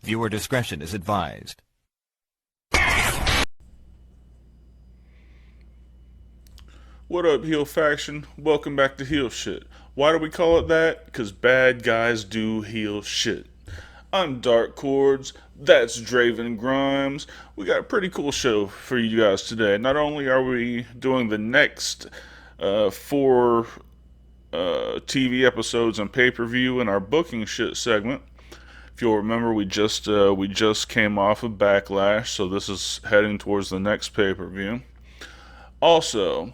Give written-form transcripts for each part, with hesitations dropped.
Viewer discretion is advised. What up, Heel Faction? Welcome back to Heel Shit. Why do we call it that? Because bad guys do heel shit. I'm Dark Cordz, that's Draven Grimes. We got a pretty cool show for you guys today. Not only are we doing the next four TV episodes on pay-per-view in our booking shit segment. If you'll remember, we just came off of Backlash, so this is heading towards the next pay-per-view. Also,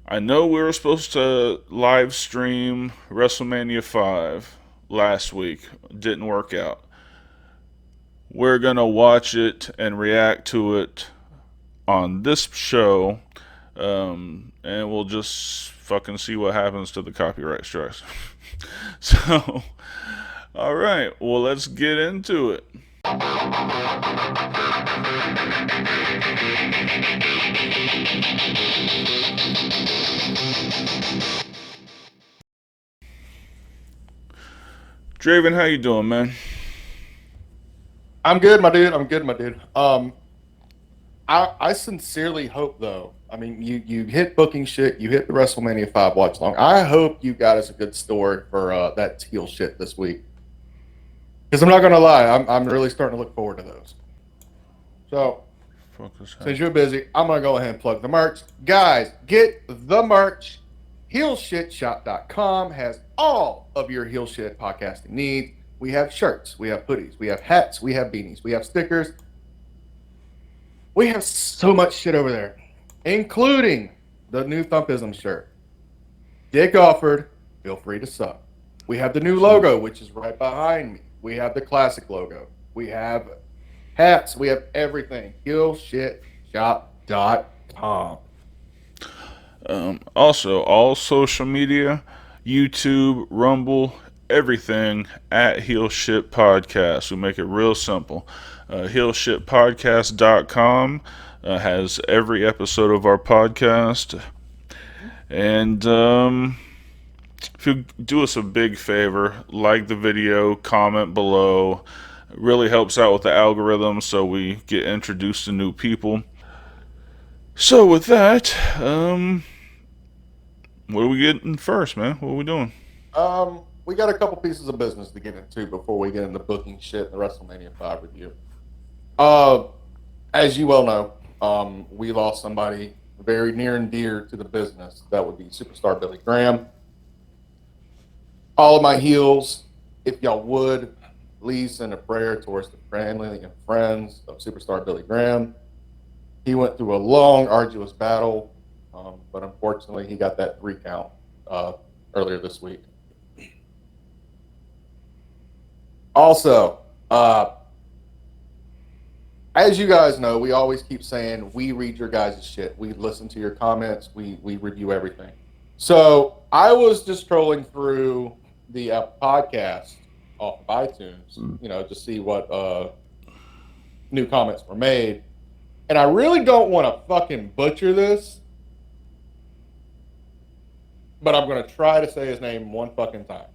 I know we were supposed to live stream WrestleMania 5 last week. Didn't work out. We're going to watch it and react to it on this show, and we'll just fucking see what happens to the copyright strikes. So, alright, well, let's get into it. Draven, how you doing, man? I'm good, my dude. I sincerely hope, though. I mean, you hit booking shit. You hit the WrestleMania 5 watch long. I hope you got us a good story for that heel shit this week. Because I'm not gonna lie, I'm really starting to look forward to those. So, since you're busy, I'm gonna go ahead and plug the merch, guys. Get the merch. HeelShitShop.com has all of your heel shit podcasting needs. We have shirts, we have hoodies, we have hats, we have beanies, we have stickers. We have so much shit over there, including the new Thumpism shirt. Dick offered, feel free to suck. We have the new logo, which is right behind me. We have the classic logo. We have hats. We have everything. HeelShitShop.com. Also, all social media, YouTube, Rumble, everything at Heel Shit Podcast. We make it real simple. HeelShitPodcast.com has every episode of our podcast. And if you do us a big favor, like the video, comment below. It really helps out with the algorithm so we get introduced to new people. So with that, what are we getting first, man? What are we doing? We got a couple pieces of business to get into before we get into booking shit and the WrestleMania 5 review. As you well know, we lost somebody very near and dear to the business. That would be superstar Billy Graham. All of my heels, if y'all would, please send a prayer towards the family and friends of superstar Billy Graham. He went through a long, arduous battle, but unfortunately, he got that 3 count earlier this week. Also, as you guys know, we always keep saying we read your guys' shit. We listen to your comments. We review everything. So I was just trolling through the podcast off of iTunes, to see what new comments were made. And I really don't want to fucking butcher this, but I'm going to try to say his name one fucking time.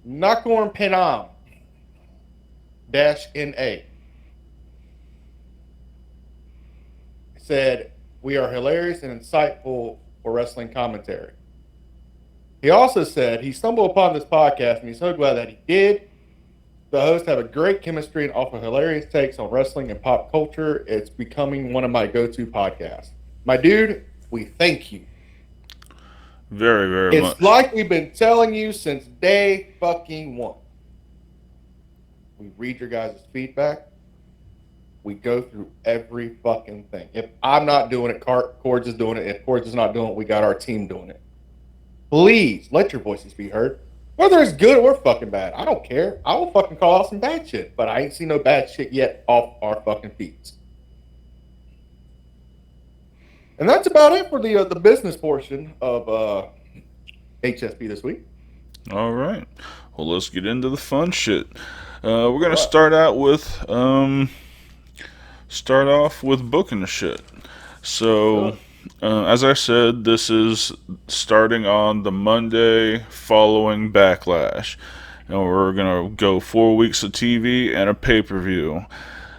Nakorn Penam -NA said, "We are hilarious and insightful for wrestling commentary." He also said he stumbled upon this podcast and he's so glad that he did. The hosts have a great chemistry and offer hilarious takes on wrestling and pop culture. It's becoming one of my go-to podcasts. My dude, we thank you. Very, very much. It's like we've been telling you since day fucking one. We read your guys' feedback. We go through every fucking thing. If I'm not doing it, Cordz is doing it. If Cordz is not doing it, we got our team doing it. Please let your voices be heard. Whether it's good or fucking bad, I don't care. I will fucking call out some bad shit, but I ain't seen no bad shit yet off our fucking feeds. And that's about it for the business portion of HSP this week. All right. Well, let's get into the fun shit. We're gonna start off with booking the shit. So, as I said, this is starting on the Monday following Backlash. and we're gonna go 4 weeks of TV and a pay-per-view.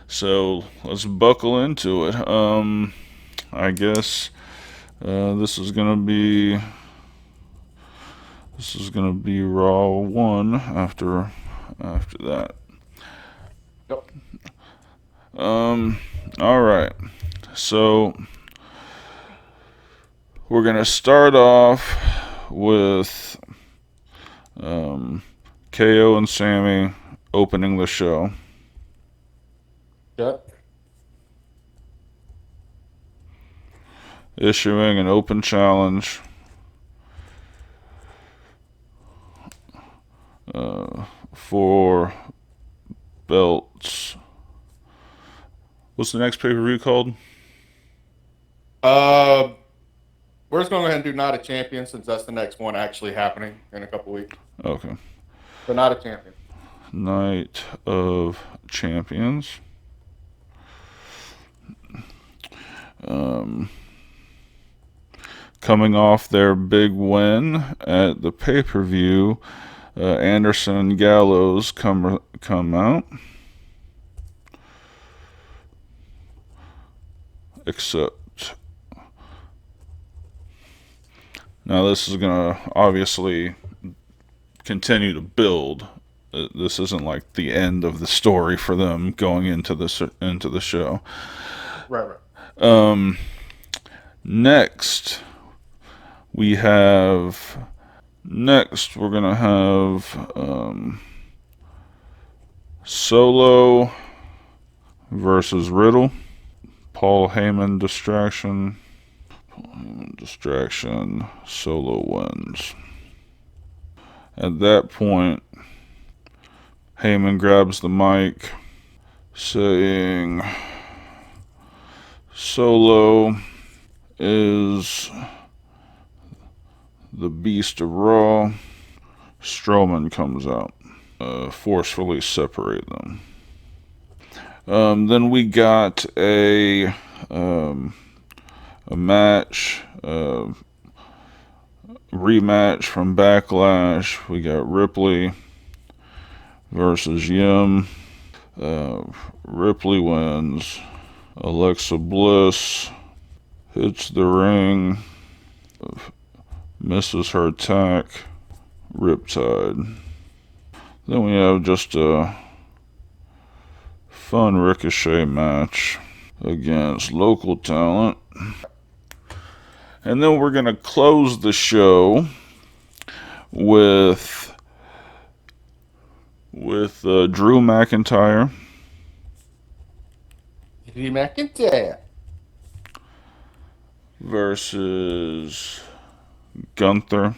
So let's buckle into it. I guess this is gonna be Raw 1 after that. Yep. All right. So we're gonna start off with KO and Sammy opening the show. Yep. Issuing an open challenge for belts. What's the next pay-per-view called? We're just going to go ahead and do Not a Champion since that's the next one actually happening in a couple weeks. Okay. So Not a Champion. Night of Champions. Coming off their big win at the pay-per-view, Anderson and Gallows come out. Except now this is gonna obviously continue to build. This isn't like the end of the story for them going into the show. Right. Next we're gonna have Solo versus Riddle. Paul Heyman distraction. Solo wins. At that point, Heyman grabs the mic, saying Solo is the beast of Raw. Strowman comes out, forcefully separate them. Then we got a match, rematch from Backlash. We got Ripley versus Yim. Ripley wins. Alexa Bliss hits the ring, misses her attack, Riptide. Then we have just a fun Ricochet match against local talent. And then we're going to close the show with Drew McIntyre. Drew McIntyre versus Gunther.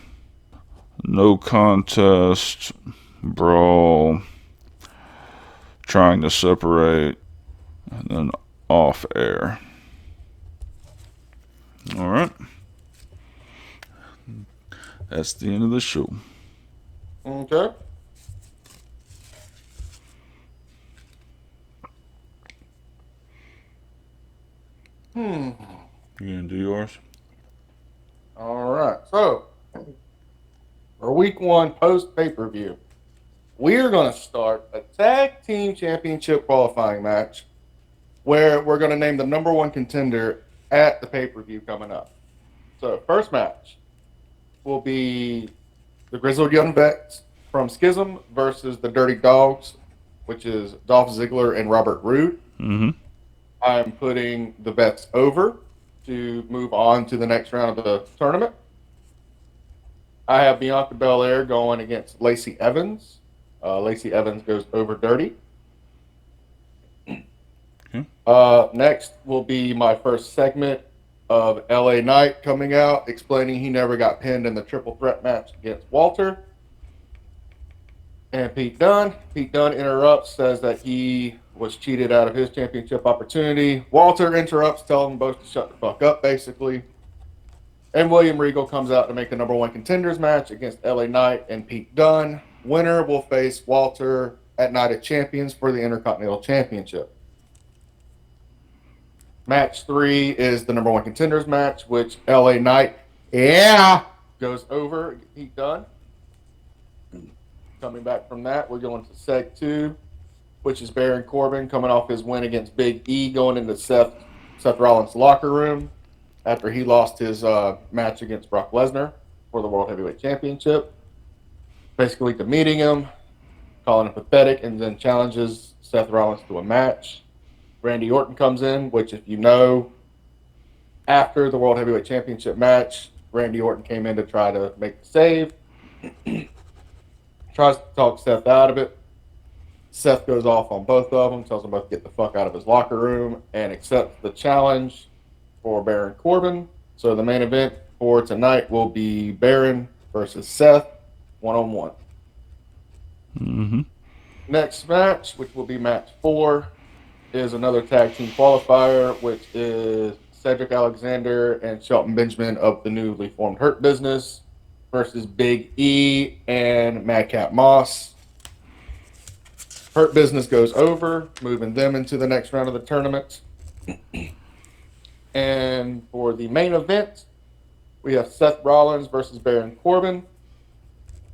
No contest brawl. Trying to separate. And then off air. Alright. That's the end of the show. Okay. You gonna do yours? All right. So, for week 1 post pay-per-view, we're going to start a tag team championship qualifying match where we're going to name the number 1 contender at the pay-per-view coming up. So, first match will be the Grizzled Young Vets from Schism versus the Dirty Dogs, which is Dolph Ziggler and Robert Roode. Mm-hmm. I'm putting the Vets over to move on to the next round of the tournament. I have Bianca Belair going against Lacey Evans. Lacey Evans goes over Dirty. Okay. Next will be my first segment of LA Knight coming out, explaining he never got pinned in the triple threat match against Walter. And Pete Dunne. Pete Dunne interrupts, says that he was cheated out of his championship opportunity. Walter interrupts, telling them both to shut the fuck up, basically. And William Regal comes out to make the number 1 contenders match against LA Knight and Pete Dunne. Winner will face Walter at Night of Champions for the Intercontinental Championship. Match 3 is the number 1 contenders match, which LA Knight, goes over Pete Dunne. Coming back from that, we're going to Seg 2, which is Baron Corbin coming off his win against Big E, going into Seth Rollins' locker room after he lost his match against Brock Lesnar for the World Heavyweight Championship. Basically demeaning him, calling him pathetic, and then challenges Seth Rollins to a match. Randy Orton comes in, which, if you know, after the World Heavyweight Championship match, Randy Orton came in to try to make the save. Tries to talk Seth out of it. Seth goes off on both of them, tells them both to get the fuck out of his locker room, and accepts the challenge for Baron Corbin. So the main event for tonight will be Baron versus Seth, one-on-one. Mm-hmm. Next match, which will be match 4, is another tag team qualifier, which is Cedric Alexander and Shelton Benjamin of the newly formed Hurt Business versus Big E and Madcap Moss. Hurt Business goes over, moving them into the next round of the tournament. And for the main event, we have Seth Rollins versus Baron Corbin.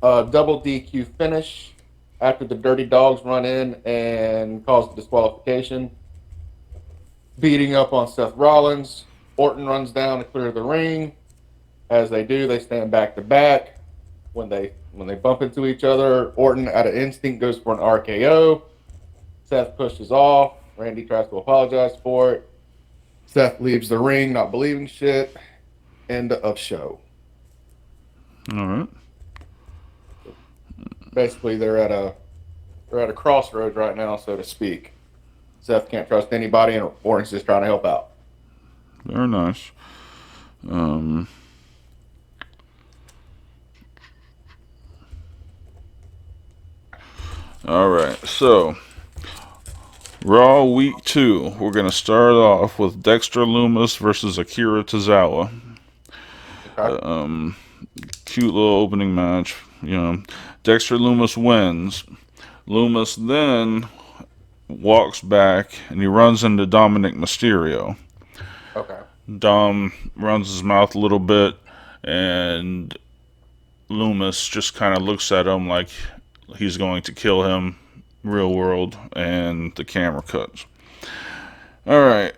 A double DQ finish after the Dirty Dogs run in and cause disqualification. Beating up on Seth Rollins. Orton runs down to clear the ring. As they do, they stand back to back. When they bump into each other, Orton, out of instinct, goes for an RKO. Seth pushes off. Randy tries to apologize for it. Seth leaves the ring, not believing shit. End of show. All right. Basically, they're at a crossroads right now, so to speak. Seth can't trust anybody, and Orton's just trying to help out. Very nice. All right, so Raw Week 2. We're going to start off with Dexter Lumis versus Akira Tozawa. Okay. Cute little opening match. You know, Dexter Lumis wins. Lumis then walks back and he runs into Dominic Mysterio. Okay. Dom runs his mouth a little bit, and Lumis just kind of looks at him like he's going to kill him, real world, and the camera cuts. Alright,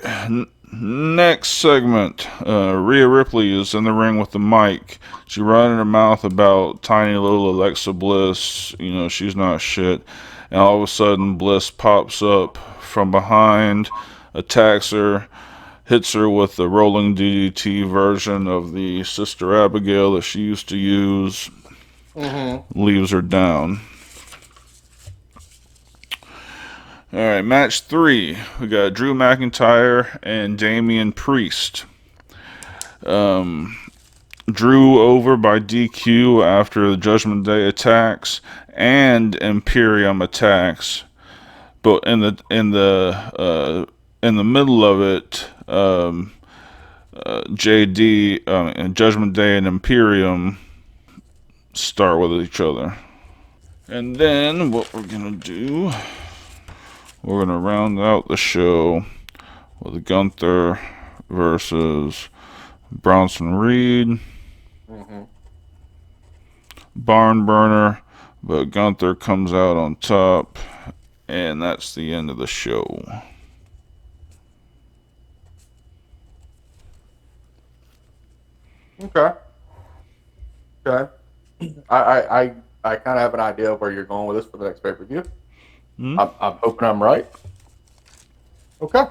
next segment. Rhea Ripley is in the ring with the mic. She running her mouth about tiny little Alexa Bliss. You know, she's not shit. And all of a sudden, Bliss pops up from behind, attacks her, hits her with the rolling DDT version of the Sister Abigail that she used to use. Leaves her down. Alright, match 3. We got Drew McIntyre and Damian Priest. Drew over by DQ after the Judgment Day attacks and Imperium attacks. But in the middle of it, JD and Judgment Day and Imperium start with each other. And then what we're gonna do, we're gonna round out the show with Gunther versus Bronson Reed. Barn burner, but Gunther comes out on top, and that's the end of the show. Okay. I kind of have an idea of where you're going with this for the next pay-per-view. I'm hoping I'm right. Okay.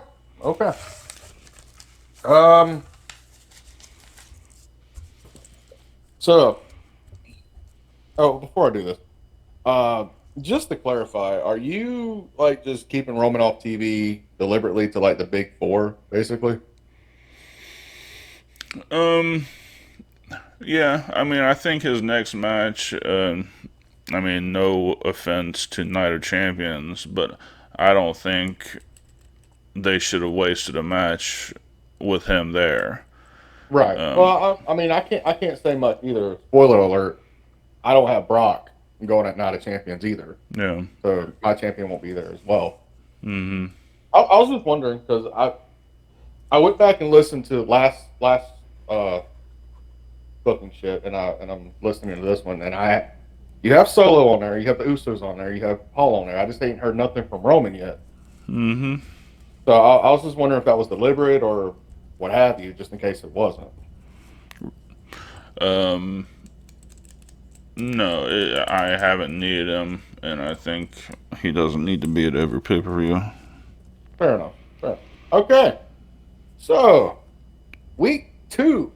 So, before I do this, just to clarify, are you like just keeping Roman off TV deliberately to like the big 4, basically? Yeah, I mean, I think his next match, I mean, no offense to Night of Champions, but I don't think they should have wasted a match with him there. Right. Well, I mean, I can't say much either. Spoiler alert: I don't have Brock going at Night of Champions either. Yeah. So my champion won't be there as well. Mm-hmm. I was just wondering because I went back and listened to last booking shit, and I'm listening to this one, and You have Solo on there. You have the Usos on there. You have Paul on there. I just ain't heard nothing from Roman yet. Mm-hmm. So I was just wondering if that was deliberate or what have you, just in case it wasn't. No, I haven't needed him, and I think he doesn't need to be at every pay-per-view. Fair enough. Fair enough. Okay. So, week 2.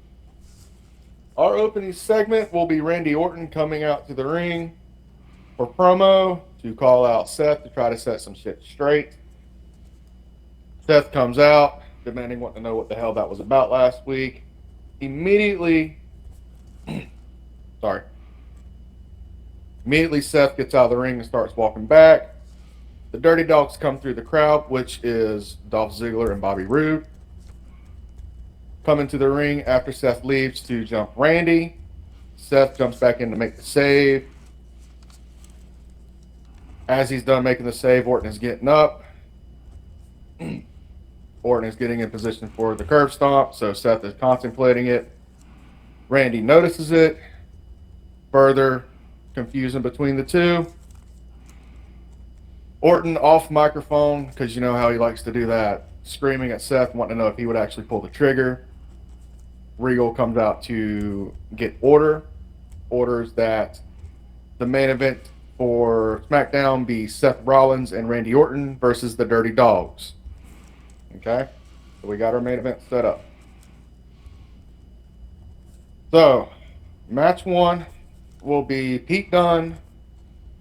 Our opening segment will be Randy Orton coming out to the ring for promo to call out Seth to try to set some shit straight. Seth comes out, demanding wanting to know what the hell that was about last week. Immediately, Seth gets out of the ring and starts walking back. The Dirty Dogs come through the crowd, which is Dolph Ziggler and Bobby Roode. Come into the ring after Seth leaves to jump Randy. Seth jumps back in to make the save. As he's done making the save, Orton is getting up. Orton is getting in position for the curb stomp, so Seth is contemplating it. Randy notices it. Further confusion between the two. Orton off microphone, because you know how he likes to do that, screaming at Seth, wanting to know if he would actually pull the trigger. Regal comes out to get orders that the main event for SmackDown be Seth Rollins and Randy Orton versus the Dirty Dogs. Okay? So we got our main event set up. So, match 1 will be Pete Dunne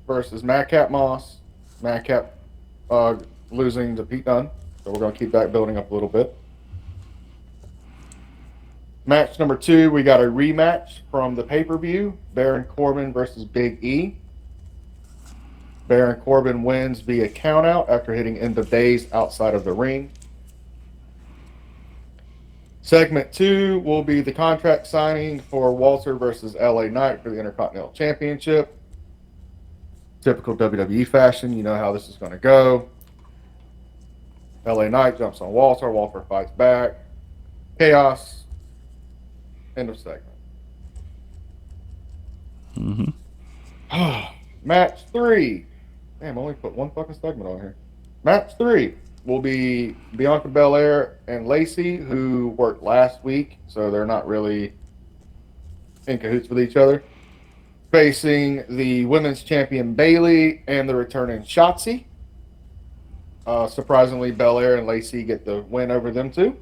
versus Madcap Moss. Madcap losing to Pete Dunne. So we're going to keep that building up a little bit. Match number 2, we got a rematch from the pay-per-view. Baron Corbin versus Big E. Baron Corbin wins via countout after hitting End of Days outside of the ring. Segment 2 will be the contract signing for Walter versus LA Knight for the Intercontinental Championship. Typical WWE fashion, you know how this is going to go. LA Knight jumps on Walter. Walter fights back. Chaos. End of segment. Mm-hmm. Match 3. Damn, I only put one fucking segment on here. Match 3 will be Bianca Belair and Lacey, who worked last week, so they're not really in cahoots with each other. Facing the women's champion Bayley and the returning Shotzi. Surprisingly, Belair and Lacey get the win over them two.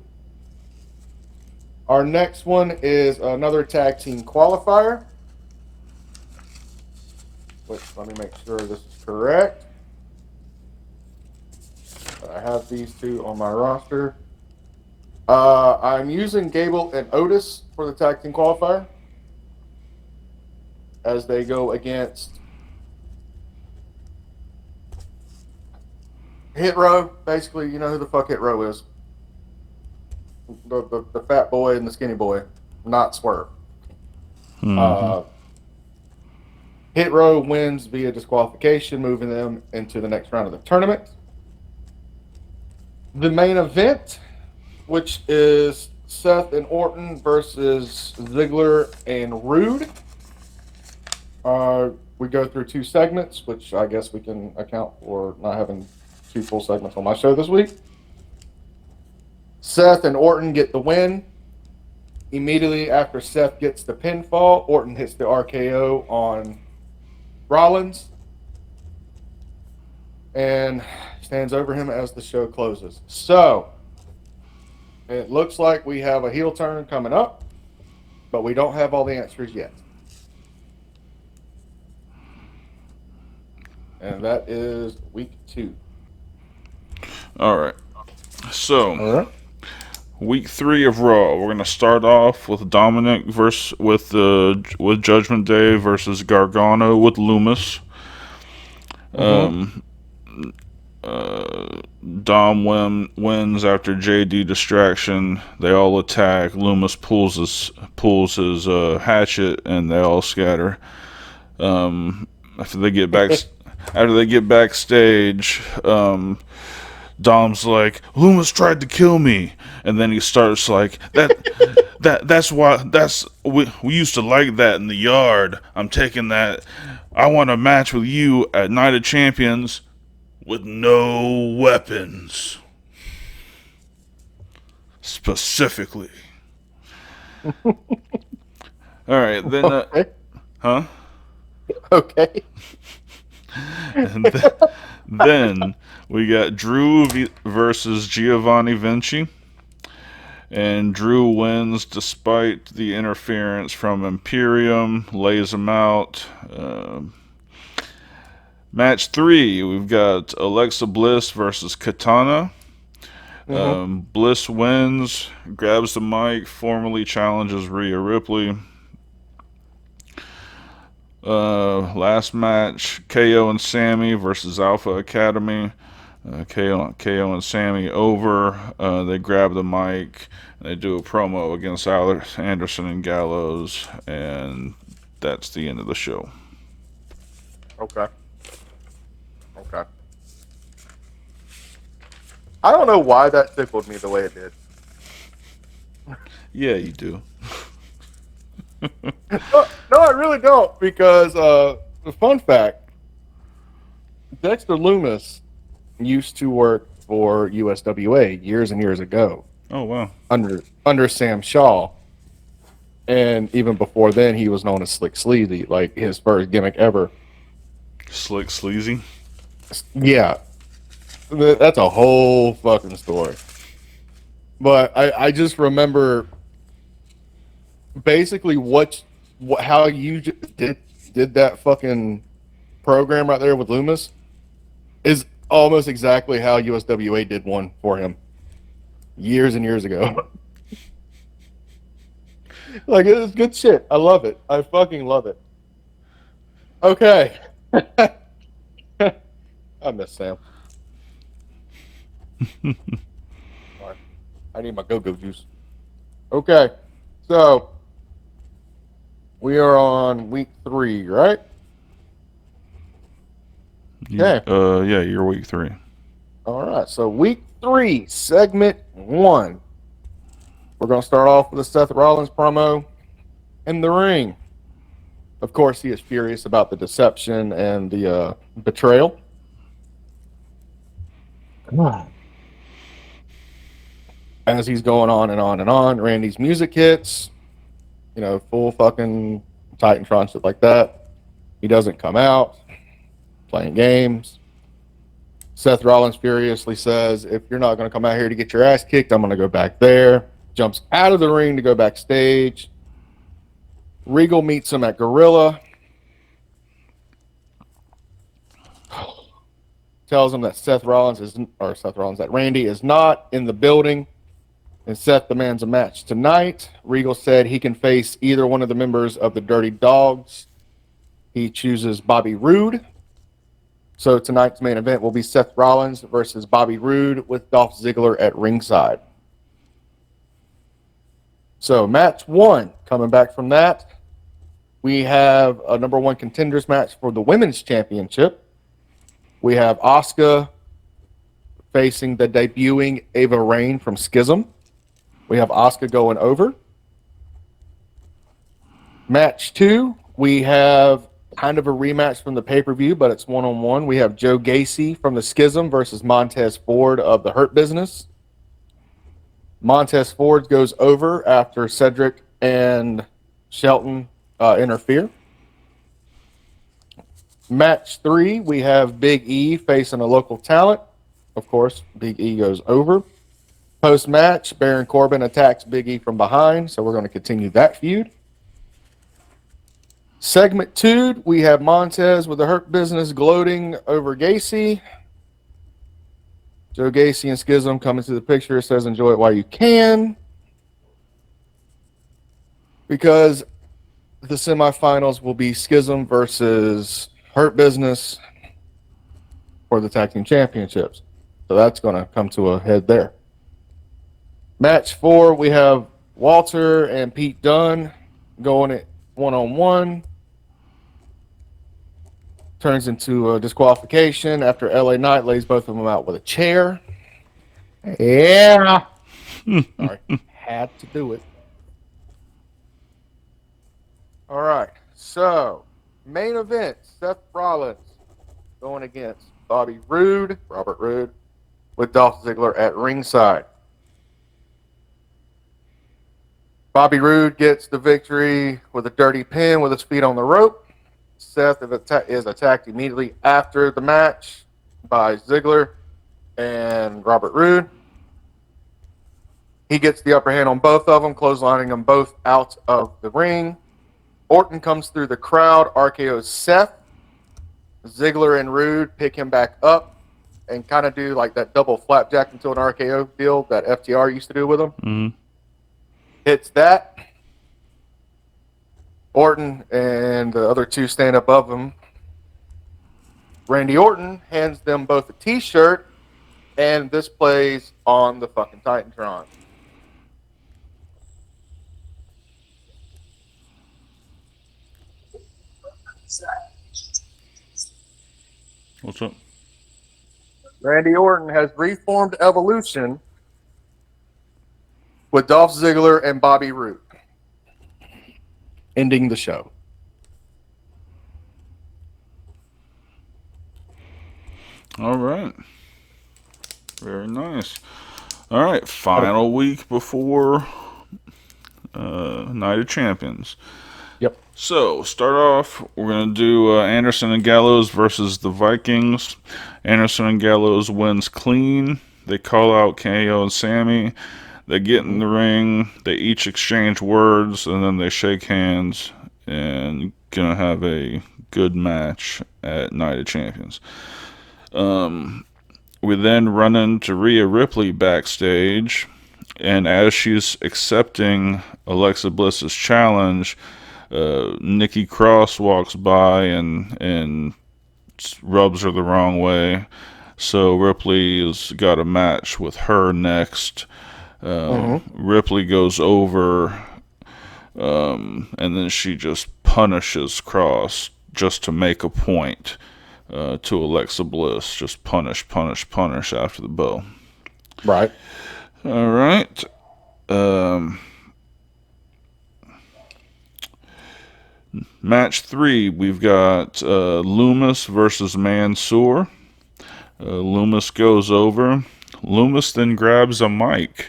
Our next one is another tag team qualifier. Let me make sure this is correct. I have these two on my roster. I'm using Gable and Otis for the tag team qualifier as they go against Hit Row. Basically, you know who the fuck Hit Row is. The fat boy and the skinny boy, not Swerve. Mm-hmm. Hit Row wins via disqualification, moving them into the next round of the tournament. The main event, which is Seth and Orton versus Ziggler and Roode. We go through 2 segments, which I guess we can account for not having 2 full segments on my show this week. Seth and Orton get the win. Immediately after Seth gets the pinfall, Orton hits the RKO on Rollins and stands over him as the show closes. So, it looks like we have a heel turn coming up, but we don't have all the answers yet. And that is week 2. All right. So, week 3 of Raw. We're gonna start off with Dominic with Judgment Day versus Gargano with Loomis. Dom wins after JD distraction. They all attack. Loomis pulls his hatchet, and they all scatter. After they get backstage, Dom's like, Loomis tried to kill me, and then he starts like that's why we used to like that in the yard. I'm taking that I want a match with you at Night of Champions with no weapons. Specifically. Alright, then, Okay. huh? Okay. And then we got Drew versus Giovanni Vinci. And Drew wins despite the interference from Imperium, lays him out. Match 3, we've got Alexa Bliss versus Katana. Bliss wins, grabs the mic, formally challenges Rhea Ripley. Last match, KO and Sammy versus Alpha Academy. KO and Sammy over. They grab the mic and they do a promo against Alex Anderson and Gallows, and that's the end of the show. Okay. I don't know why that tickled me the way it did. Yeah, you do. No, I really don't, because the fun fact, Dexter Lumis used to work for USWA years and years ago. Oh, wow. Under Sam Shaw. And even before then, he was known as Slick Sleazy, like his first gimmick ever. Slick Sleazy? Yeah. That's a whole fucking story. But I just remember basically how you did that fucking program right there with Loomis is almost exactly how USWA did one for him years and years ago. Like, it is good shit. I love it. I fucking love it. Okay. I miss Sam. All right. I need my go-go juice. Okay. So, we are on week 3, right? Okay. Yeah, you're week 3. All right. So, week 3, segment 1. We're going to start off with a Seth Rollins promo in the ring. Of course, he is furious about the deception and the betrayal. Come on. As he's going on and on and on, Randy's music hits. You know, full fucking Titantron, shit like that. He doesn't come out. Playing games. Seth Rollins furiously says, if you're not going to come out here to get your ass kicked, I'm going to go back there. Jumps out of the ring to go backstage. Regal meets him at Gorilla. Tells him that that Randy is not in the building. And Seth demands a match tonight. Regal said he can face either one of the members of the Dirty Dogs. He chooses Bobby Roode. So tonight's main event will be Seth Rollins versus Bobby Roode with Dolph Ziggler at ringside. So match 1, coming back from that, we have a number 1 contenders match for the Women's Championship. We have Asuka facing the debuting Ava Raine from Schism. We have Asuka going over. Match 2, we have kind of a rematch from the pay-per-view, but it's one-on-one. We have Joe Gacy from the Schism versus Montez Ford of the Hurt Business. Montez Ford goes over after Cedric and Shelton interfere. Match 3, we have Big E facing a local talent. Of course, Big E goes over. Post-match, Baron Corbin attacks Big E from behind, so we're going to continue that feud. Segment 2, we have Montez with the Hurt Business gloating over Gacy. Joe Gacy and Schism come into the picture. It says, enjoy it while you can. Because the semifinals will be Schism versus Hurt Business for the tag team championships. So that's going to come to a head there. Match 4, we have Walter and Pete Dunne going at one-on-one. Turns into a disqualification after LA Knight lays both of them out with a chair. Yeah. Sorry. Had to do it. All right. So, Main event, Seth Rollins going against Robert Roode, with Dolph Ziggler at ringside. Bobby Roode gets the victory with a dirty pin with his feet on the rope. Seth is attacked immediately after the match by Ziggler and Robert Roode. He gets the upper hand on both of them, clotheslining them both out of the ring. Orton comes through the crowd, RKO's Seth. Ziggler and Roode pick him back up and kind of do like that double flapjack into an RKO deal that FTR used to do with him. Mm-hmm. Hits that. Orton and the other two stand above him. Randy Orton hands them both a t-shirt, and this plays on the fucking Titantron. What's up? Randy Orton has reformed Evolution with Dolph Ziggler and Bobby Roode, ending the show. All right. Very nice. All right. Final week before Night of Champions. Yep. So, start off, we're going to do Anderson and Gallows versus the Vikings. Anderson and Gallows wins clean. They call out KO and Sammy. They get in the ring. They each exchange words, and then they shake hands. And going to have a good match at Night of Champions. We then run into Rhea Ripley backstage. And as she's accepting Alexa Bliss's challenge, Nikki Cross walks by and rubs her the wrong way. So Ripley has got a match with her next. Ripley goes over, and then she just punishes Cross just to make a point to Alexa Bliss. Just punish after the bell. Right. All right. Match 3, we've got Loomis versus Mansoor. Loomis goes over. Loomis then grabs a mic.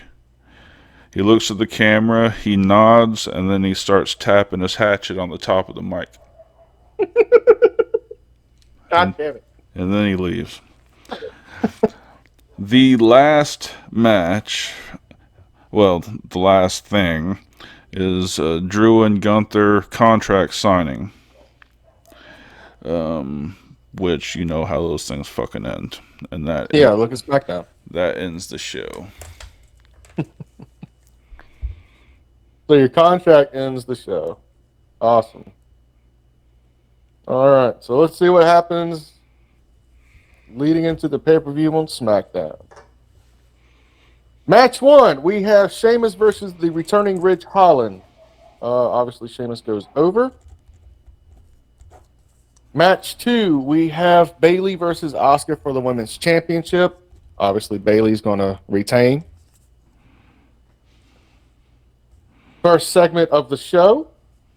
He looks at the camera, he nods, and then he starts tapping his hatchet on the top of the mic. God damn it. And then he leaves. The last match, well, the last thing, is Drew and Gunther contract signing. Which, you know how those things fucking end. And that look at SmackDown. That ends the show. So your contract ends the show. Awesome. All right, so let's see what happens leading into the pay-per-view on SmackDown. Match 1, we have Sheamus versus the returning Ridge Holland. Obviously, Sheamus goes over. Match 2, we have Bayley versus Asuka for the Women's Championship. Obviously, Bayley's going to retain. First segment of the show,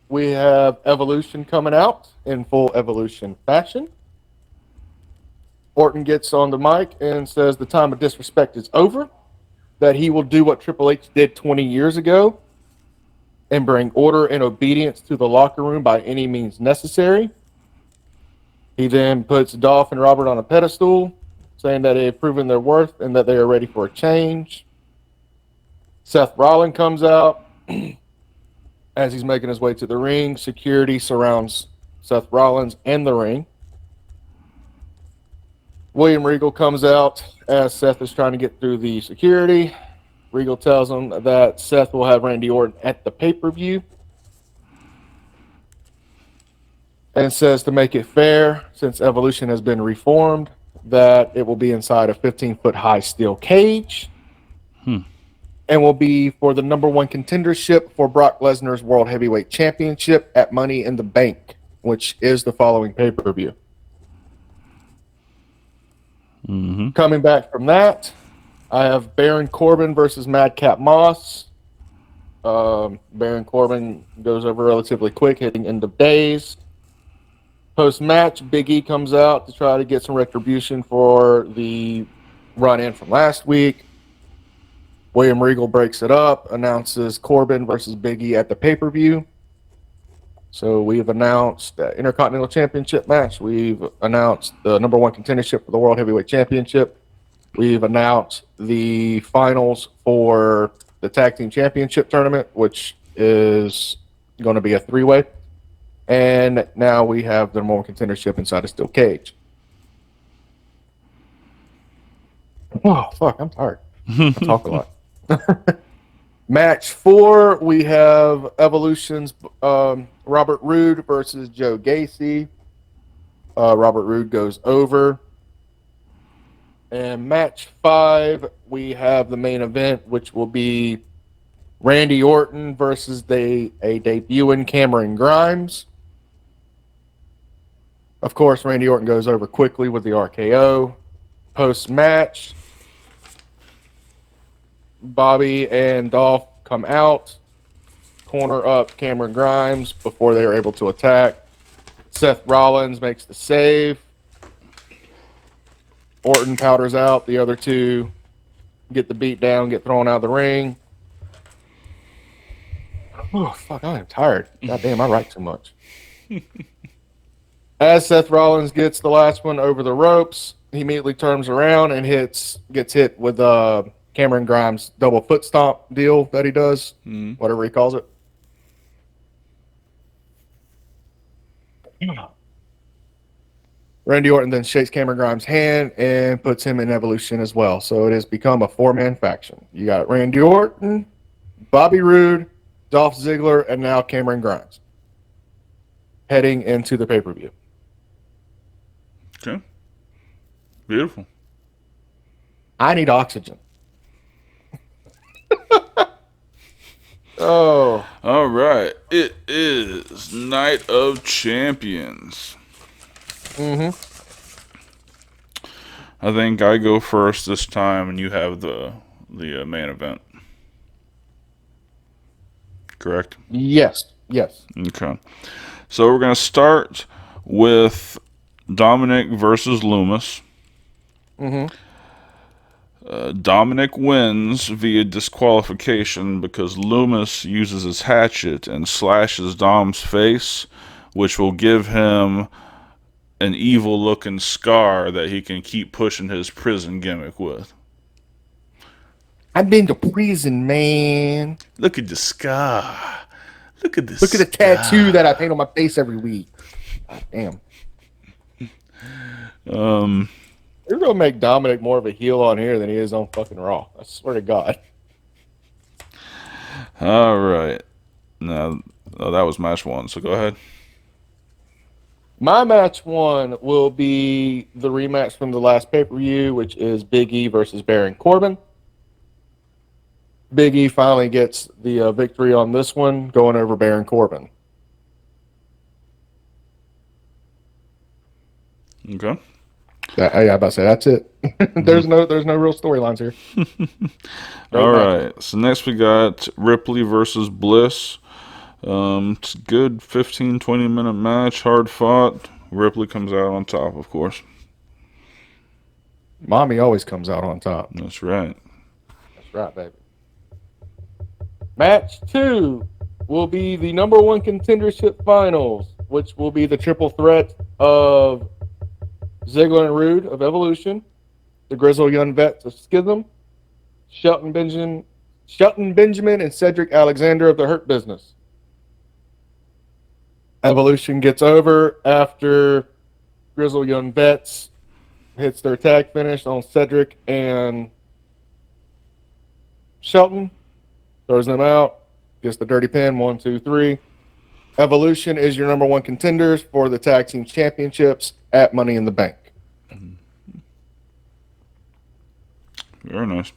we have Evolution coming out in full Evolution fashion. Orton gets on the mic and says the time of disrespect is over, that he will do what Triple H did 20 years ago and bring order and obedience to the locker room by any means necessary. He then puts Dolph and Robert on a pedestal, saying that they have proven their worth and that they are ready for a change. Seth Rollins comes out. As he's making his way to the ring, security surrounds Seth Rollins and the ring. William Regal comes out as Seth is trying to get through the security. Regal tells him that Seth will have Randy Orton at the pay-per-view. And says to make it fair, since Evolution has been reformed, that it will be inside a 15-foot high steel cage. And will be for the number 1 contendership for Brock Lesnar's World Heavyweight Championship at Money in the Bank, which is the following pay-per-view. Coming back from that, I have Baron Corbin versus Madcap Moss. Baron Corbin goes over relatively quick, hitting End of Days. Post-match, Big E comes out to try to get some retribution for the run-in from last week. William Regal breaks it up, announces Corbin versus Big E at the pay-per-view. So we've announced the Intercontinental Championship match. We've announced the number one contendership for the World Heavyweight Championship. We've announced the finals for the Tag Team Championship tournament, which is going to be a three-way. And now we have the number one contendership inside a steel cage. Oh, fuck, I'm tired. I talk a lot. Match 4, we have Evolution's Robert Roode versus Joe Gacy. Robert Roode goes over. And match 5, we have the main event, which will be Randy Orton versus a debuting Cameron Grimes. Of course, Randy Orton goes over quickly with the RKO. Post-match, Bobby and Dolph come out, corner up Cameron Grimes before they are able to attack. Seth Rollins makes the save. Orton powders out. The other two get the beat down, get thrown out of the ring. Oh, fuck, I am tired. God damn, I write too much. As Seth Rollins gets the last one over the ropes, he immediately turns around and gets hit with Cameron Grimes' double foot stomp deal that he does, whatever he calls it. Randy Orton then shakes Cameron Grimes' hand and puts him in Evolution as well. So it has become a four-man faction. You got Randy Orton, Bobby Roode, Dolph Ziggler, and now Cameron Grimes heading into the pay-per-view. Okay. Beautiful. I need oxygen. Oh. All right. It is Night of Champions. Mm-hmm. I think I go first this time, and you have the main event. Correct? Yes. Okay. So we're going to start with Dominic versus Loomis. Mm-hmm. Dominic wins via disqualification because Loomis uses his hatchet and slashes Dom's face, which will give him an evil-looking scar that he can keep pushing his prison gimmick with. I've been to prison, man. Look at the scar. Look at this. Look at the tattoo that I paint on my face every week. God damn. They're gonna make Dominic more of a heel on here than he is on fucking Raw. I swear to God. All right. Now, that was match 1, so go ahead. My match 1 will be the rematch from the last pay-per-view, which is Big E versus Baron Corbin. Big E finally gets the victory on this one, going over Baron Corbin. Okay. I about to say that's it. There's no real storylines here. All right. So next we got Ripley versus Bliss. It's a good 15-20 minute match, hard fought. Ripley comes out on top, of course. Mommy always comes out on top. That's right. That's right, baby. Match 2 will be the number one contendership finals, which will be the triple threat of Ziggler and Roode of Evolution, the Grizzled Young Vets of Schism, Shelton Benjamin, and Cedric Alexander of the Hurt Business. Evolution gets over after Grizzled Young Vets hits their tag finish on Cedric and Shelton, throws them out, gets the dirty pin, 1, 2, 3. Evolution is your number one contenders for the tag team championships at Money in the Bank. Very nice.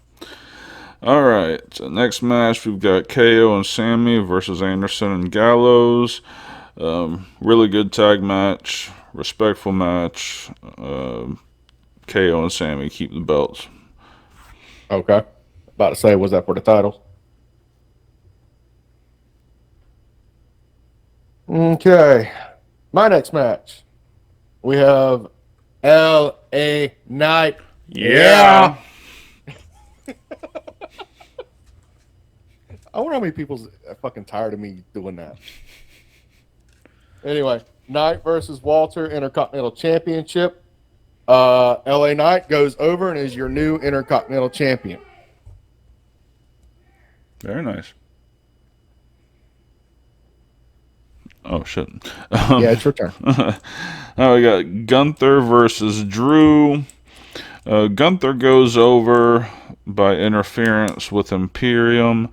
All right. So next match, we've got KO and Sammy versus Anderson and Gallows. Really good tag match. Respectful match. KO and Sammy keep the belts. Okay. About to say, was that for the titles? Okay. My next match. We have L.A. Knight. Yeah. I wonder how many people's fucking tired of me doing that. Anyway, Knight versus Walter Intercontinental Championship. LA Knight goes over and is your new Intercontinental Champion. Very nice. Oh, shit. Yeah, it's your turn. Now we got Gunther versus Drew. Gunther goes over by interference with Imperium,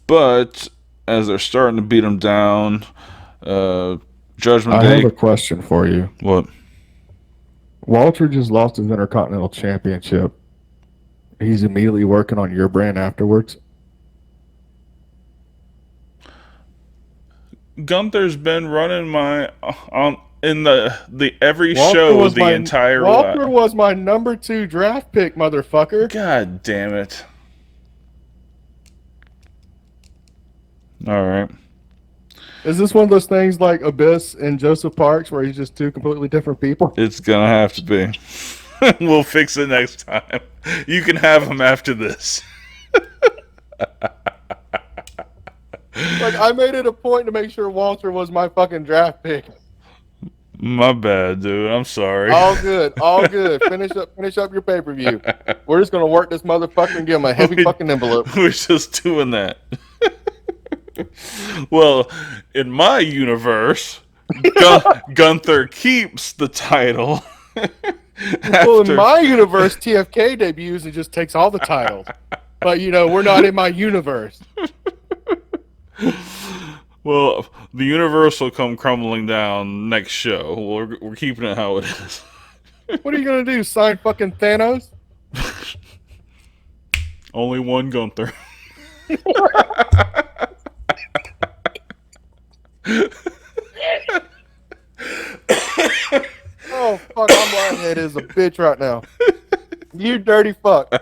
but as they're starting to beat him down, Judgment Day. I have a question for you. What? Walter just lost his Intercontinental Championship. He's immediately working on your brand afterwards. Gunther's been running my in the every show the entire Walter was my number 2 draft pick, motherfucker. God damn it. All right. Is this one of those things like Abyss and Joseph Parks where he's just 2 completely different people? It's gonna have to be. We'll fix it next time. You can have him after this. Like, I made it a point to make sure Walter was my fucking draft pick. My bad, dude. I'm sorry. All good. All good. Finish up your pay-per-view. We're just going to work this motherfucker and give him a heavy fucking envelope. We're just doing that. Well, in my universe, Gunther keeps the title. Well, in my universe, TFK debuts and just takes all the titles. But, you know, we're not in my universe. Well, the universe will come crumbling down next show. We're keeping it how it is. What are you going to do? Sign fucking Thanos? Only one Gunther. Oh, fuck, I'm lightheaded as a bitch right now. You dirty fuck.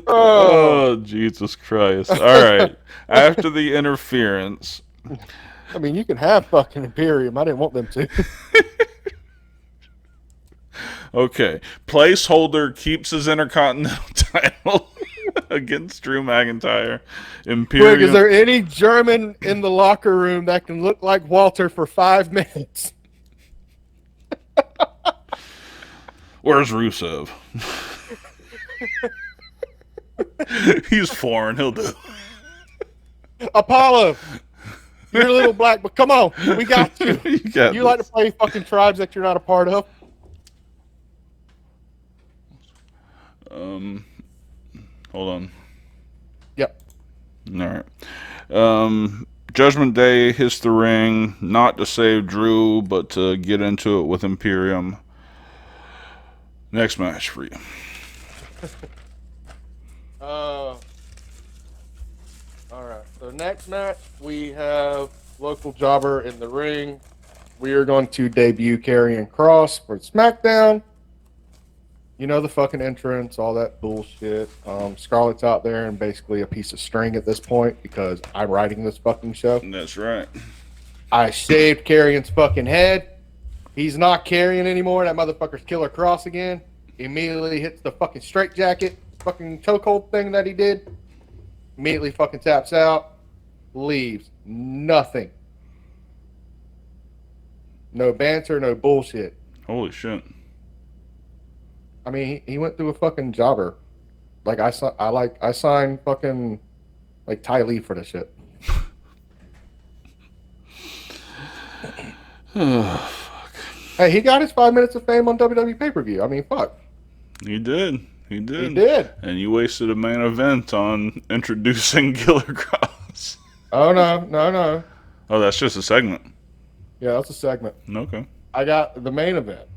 Oh, Jesus Christ. All right. After the interference. I mean, you can have fucking Imperium. I didn't want them to. Okay. Placeholder keeps his Intercontinental title against Drew McIntyre. Imperium. Quick, is there any German in the locker room that can look like Walter for 5 minutes? Where's Rusev? He's foreign. He'll do. Apollo, you're a little black, but come on, we got you. You like to play fucking tribes that you're not a part of? Hold on. Yep. All right. Judgment Day hits the ring, not to save Drew, but to get into it with Imperium. Next match for you. All right. So next match, we have local jobber in the ring. We are going to debut Karrion Kross for SmackDown. You know, the fucking entrance, all that bullshit. Scarlett's out there and basically a piece of string at this point because I'm writing this fucking show. That's right. I shaved Karrion's fucking head. He's not Karrion anymore. That motherfucker's Killer Kross again. Immediately hits the fucking straitjacket, fucking chokehold thing that he did. Immediately fucking taps out. Leaves. Nothing. No banter, no bullshit. Holy shit. I mean, he went through a fucking jobber. Like I signed fucking like Ty Lee for this shit. Oh, fuck. Hey, he got his 5 minutes of fame on WWE pay-per-view. I mean, fuck. He did. He did. He did. And you wasted a main event on introducing Killer Kross. Oh no. Oh, that's just a segment. Yeah, that's a segment. Okay. I got the main event.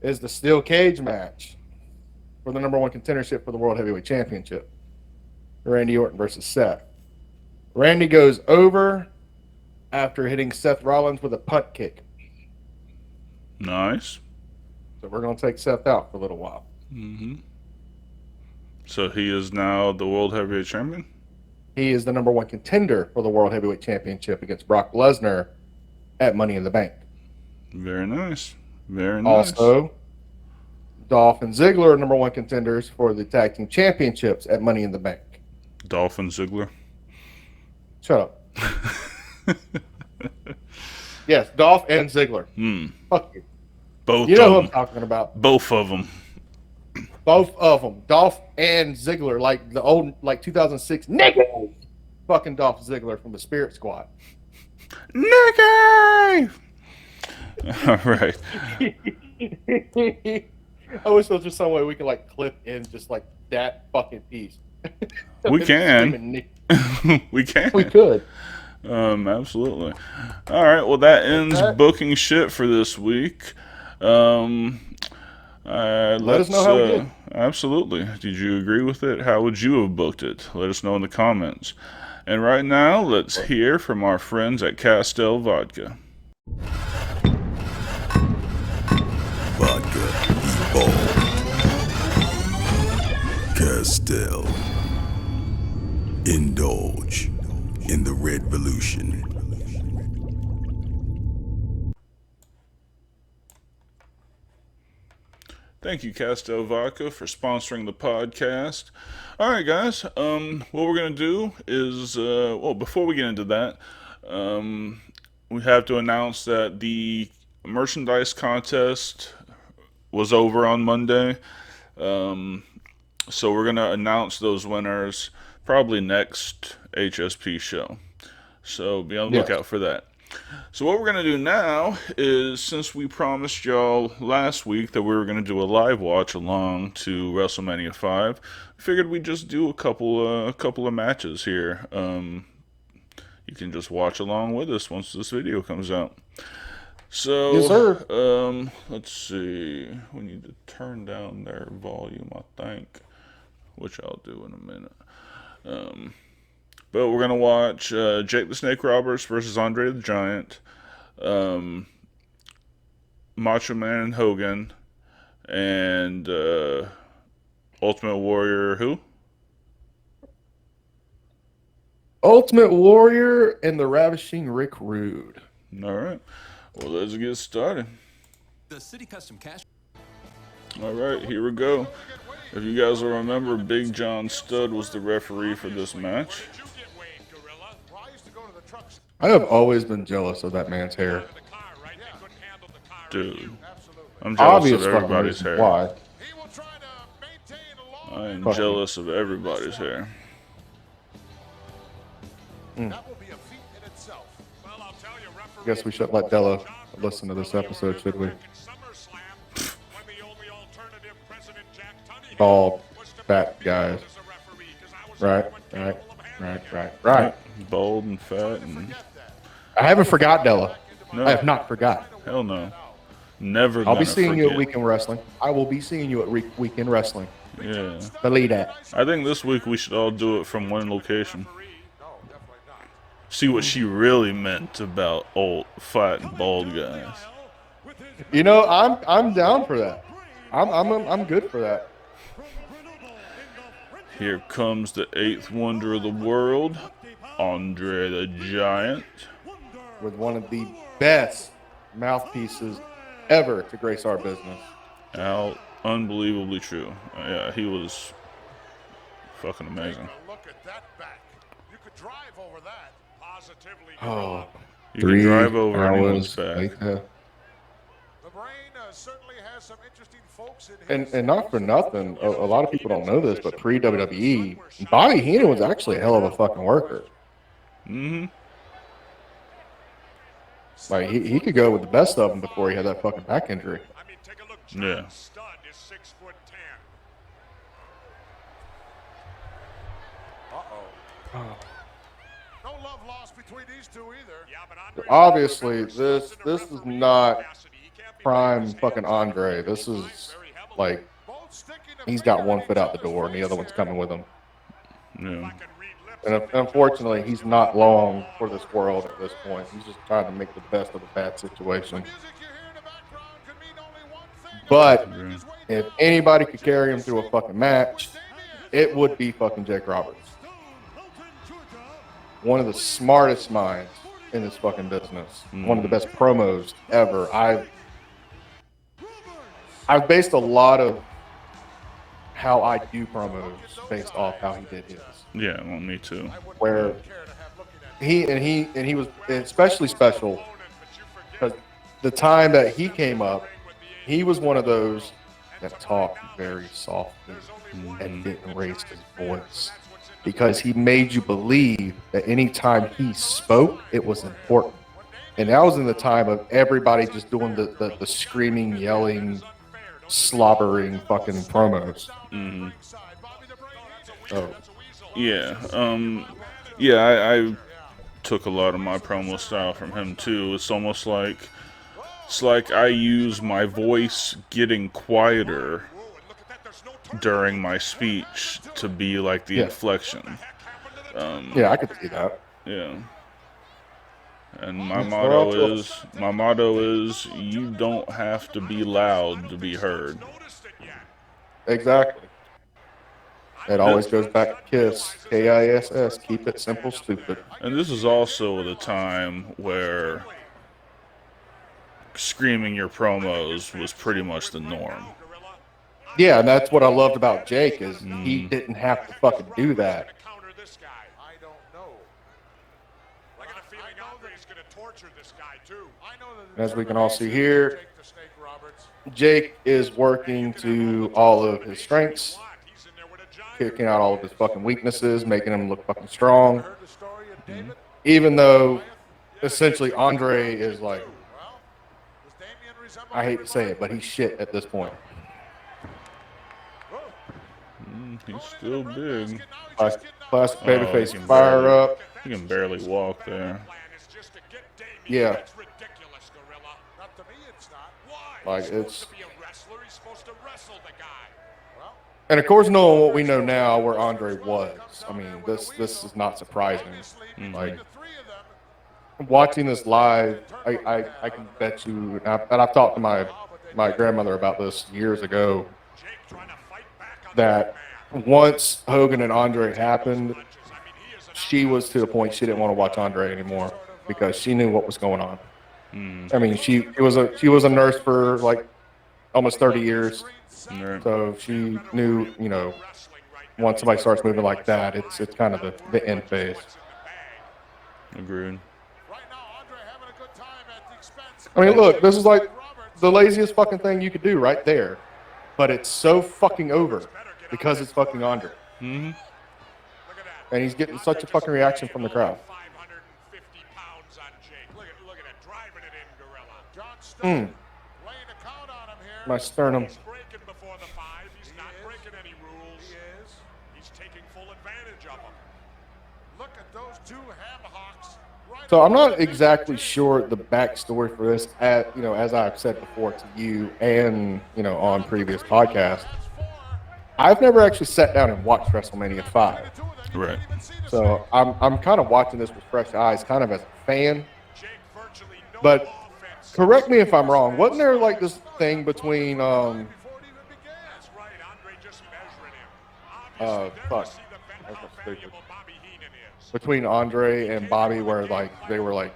Is the steel cage match for the number 1 contendership for the World Heavyweight Championship. Randy Orton versus Seth. Randy goes over after hitting Seth Rollins with a punt kick. Nice. So we're going to take Seth out for a little while. Mm-hmm. So he is now the World Heavyweight Champion? He is the number 1 contender for the World Heavyweight Championship against Brock Lesnar at Money in the Bank. Very nice. Very nice. Also, Dolph and Ziggler are number one contenders for the tag team championships at Money in the Bank. Dolph and Ziggler. Shut up. Yes, Dolph and Ziggler. Fuck you. Both. You know who I'm talking about. Both of them. Both of them. Dolph and Ziggler, like the old, like 2006 nigga. Fucking Dolph Ziggler from the Spirit Squad. Nicky! All right. I wish there was just some way we could like clip in just like that fucking piece. We can. We can. We could. Absolutely. All right. Well, that ends booking shit for this week. Let us know how we did. Absolutely. Did you agree with it? How would you have booked it? Let us know in the comments. And right now, let's hear from our friends at Castell Vodka. Vodka, Ball, Castell. Indulge in the Red Revolution. Thank you, Castell Vodka, for sponsoring the podcast. All right, guys. What we're going to do is, before we get into that, we have to announce that the merchandise contest was over on Monday. So we're going to announce those winners probably next HSP show. So be on the lookout for that. So what we're going to do now is, since we promised y'all last week that we were going to do a live watch along to WrestleMania 5, I figured we'd just do a couple of matches here. You can just watch along with us once this video comes out. So, yes, sir. Let's see. We need to turn down their volume, I think, which I'll do in a minute. But we're going to watch Jake the Snake Roberts versus Andre the Giant, Macho Man and Hogan, and Ultimate Warrior who? Ultimate Warrior and the Ravishing Rick Rude. All right. Well, let's get started. The City Custom Cash. All right, here we go. If you guys will remember, Big John Studd was the referee for this match. I have always been jealous of that man's hair. Dude, I'm jealous of everybody's hair. Why? I am jealous of everybody's hair. Guess we shouldn't let Della listen to this episode, should we? Bald, fat guys. Right. Bald and fat and... I haven't forgot Della. No. I have not forgot. Hell no. Never. I'll be seeing you at Weekend Wrestling. I will be seeing you at Weekend Wrestling. Yeah. Believe that. I think this week we should all do it from one location. See what she really meant about old, fat, and bald guys. You know, I'm down for that. I'm good for that. Here comes the eighth wonder of the world, Andre the Giant, with one of the best mouthpieces ever to grace our business. Unbelievably true. Yeah, he was fucking amazing. Oh, you can drive over anyone's back. Like that. And not for nothing, a lot of people don't know this, but pre-WWE, Bobby Heenan was actually a hell of a fucking worker. Mm-hmm. Like, he could go with the best of them before he had that fucking back injury. Yeah. Obviously, this is not prime fucking Andre. This is like, he's got one foot out the door and the other one's coming with him. Yeah. And unfortunately, he's not long for this world at this point. He's just trying to make the best of a bad situation. But if anybody could carry him through a fucking match, it would be fucking Jake Roberts. One of the smartest minds in this fucking business. One of the best promos ever. I've based a lot of how I do promos based off how he did his. Yeah, well, me too. Where he was especially special because the time that he came up, he was one of those that talked very softly and didn't raise his voice because he made you believe that anytime he spoke, it was important. And that was in the time of everybody just doing the screaming, yelling, slobbering fucking promos. Oh. Yeah. Yeah, I took a lot of my promo style from him too. It's almost like I use my voice getting quieter during my speech to be like the inflection. Yeah, I could see that. Yeah. And my motto is you don't have to be loud to be heard. Exactly. It always goes back to KISS, KISS, keep it simple, stupid. And this is also the time where screaming your promos was pretty much the norm. Yeah, and that's what I loved about Jake is he didn't have to fucking do that. As we can all see here, Jake is working to all of his strengths, kicking out all of his fucking weaknesses, making him look fucking strong. Even though essentially Andre is like, I hate to say it, but he's shit at this point. He's still big. Classic babyface fire up. He can barely walk there. Yeah. Like it's. And of course, knowing what we know now, where Andre was, I mean, this is not surprising. Like watching this live, I can bet you, and I've talked to my grandmother about this years ago, that once Hogan and Andre happened, she was to the point she didn't want to watch Andre anymore because she knew what was going on. I mean, she was a nurse for like almost 30 years. So she knew, you know, once somebody starts moving like that, it's kind of the end phase. Agreed. I mean, look, this is like the laziest fucking thing you could do right there, but it's so fucking over because it's fucking Andre. And he's getting such a fucking reaction from the crowd. My sternum. So I'm not exactly sure the backstory for this, as I've said before to you and, on previous podcasts. I've never actually sat down and watched WrestleMania 5. Right. So I'm kind of watching this with fresh eyes, kind of as a fan. But correct me if I'm wrong. Wasn't there like this thing between between Andre and Bobby where like they were like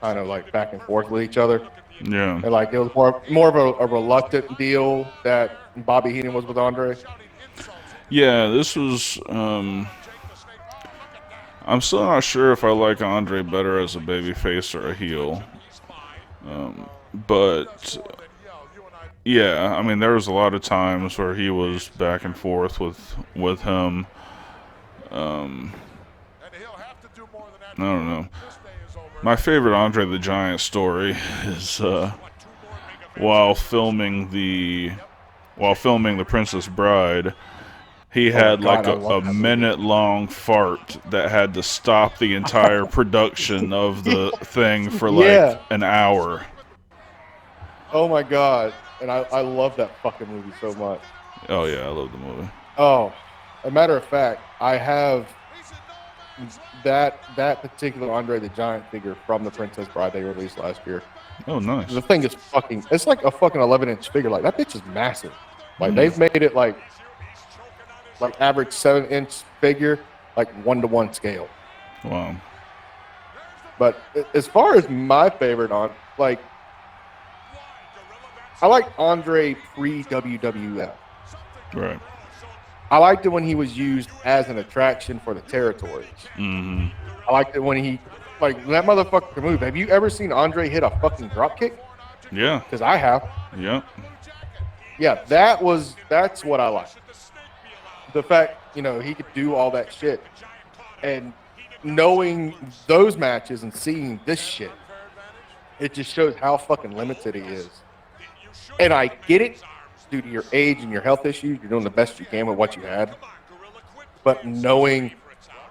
kind of like back and forth with each other? Yeah. And like it was more of a reluctant deal that Bobby Heenan was with Andre. Yeah, this was I'm still not sure if I like Andre better as a babyface or a heel. But yeah, I mean there was a lot of times where he was back and forth with him. I don't know. My favorite Andre the Giant story is while filming the Princess Bride, he had like a minute-long fart that had to stop the entire production of the thing for like an hour. Oh my god. And I love that fucking movie so much. Oh yeah, I love the movie. Oh, a matter of fact, I have that particular Andre the Giant figure from the Princess Bride they released last year. Oh, nice. The thing is it's like a fucking 11-inch figure. Like that bitch is massive. Like they've made it like average 7-inch figure, like 1-to-1 scale. Wow. But as far as my favorite on, like, I like Andre pre-WWF. Right. I liked it when he was used as an attraction for the territories. Mm-hmm. I liked it when he, like, that motherfucker can move. Have you ever seen Andre hit a fucking drop kick? Yeah. Because I have. Yep. Yeah, that's what I like. The fact, you know, he could do all that shit. And knowing those matches and seeing this shit, it just shows how fucking limited he is. And I get it, due to your age and your health issues, you're doing the best you can with what you had. But knowing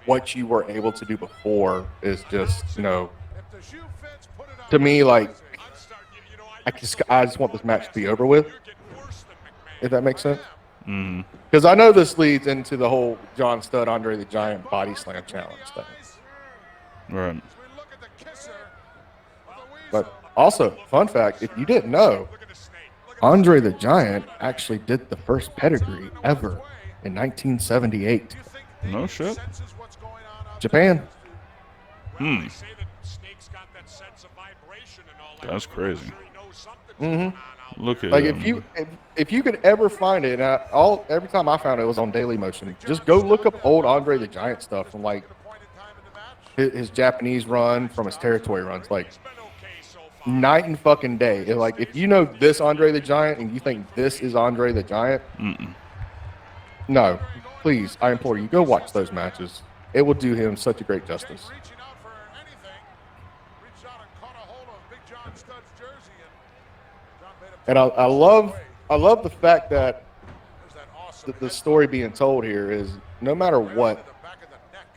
what you were able to do before is just, you know, to me, like, I just want this match to be over with, if that makes sense. Because I know this leads into the whole John Studd, Andre the Giant body slam challenge thing. Right. But also, fun fact, if you didn't know, Andre the Giant actually did the first pedigree ever in 1978. No shit. Japan. That's crazy. Mm-hmm. Look at Like him. if you could ever find it, and every time I found it, it was on Daily Motion. Just go look up old Andre the Giant stuff from like his Japanese run, from his territory runs, like night and fucking day. Like if you know this Andre the Giant and you think this is Andre the Giant, no, please, I implore you, go watch those matches. It will do him such a great justice. And I love the fact that the story being told here is no matter what,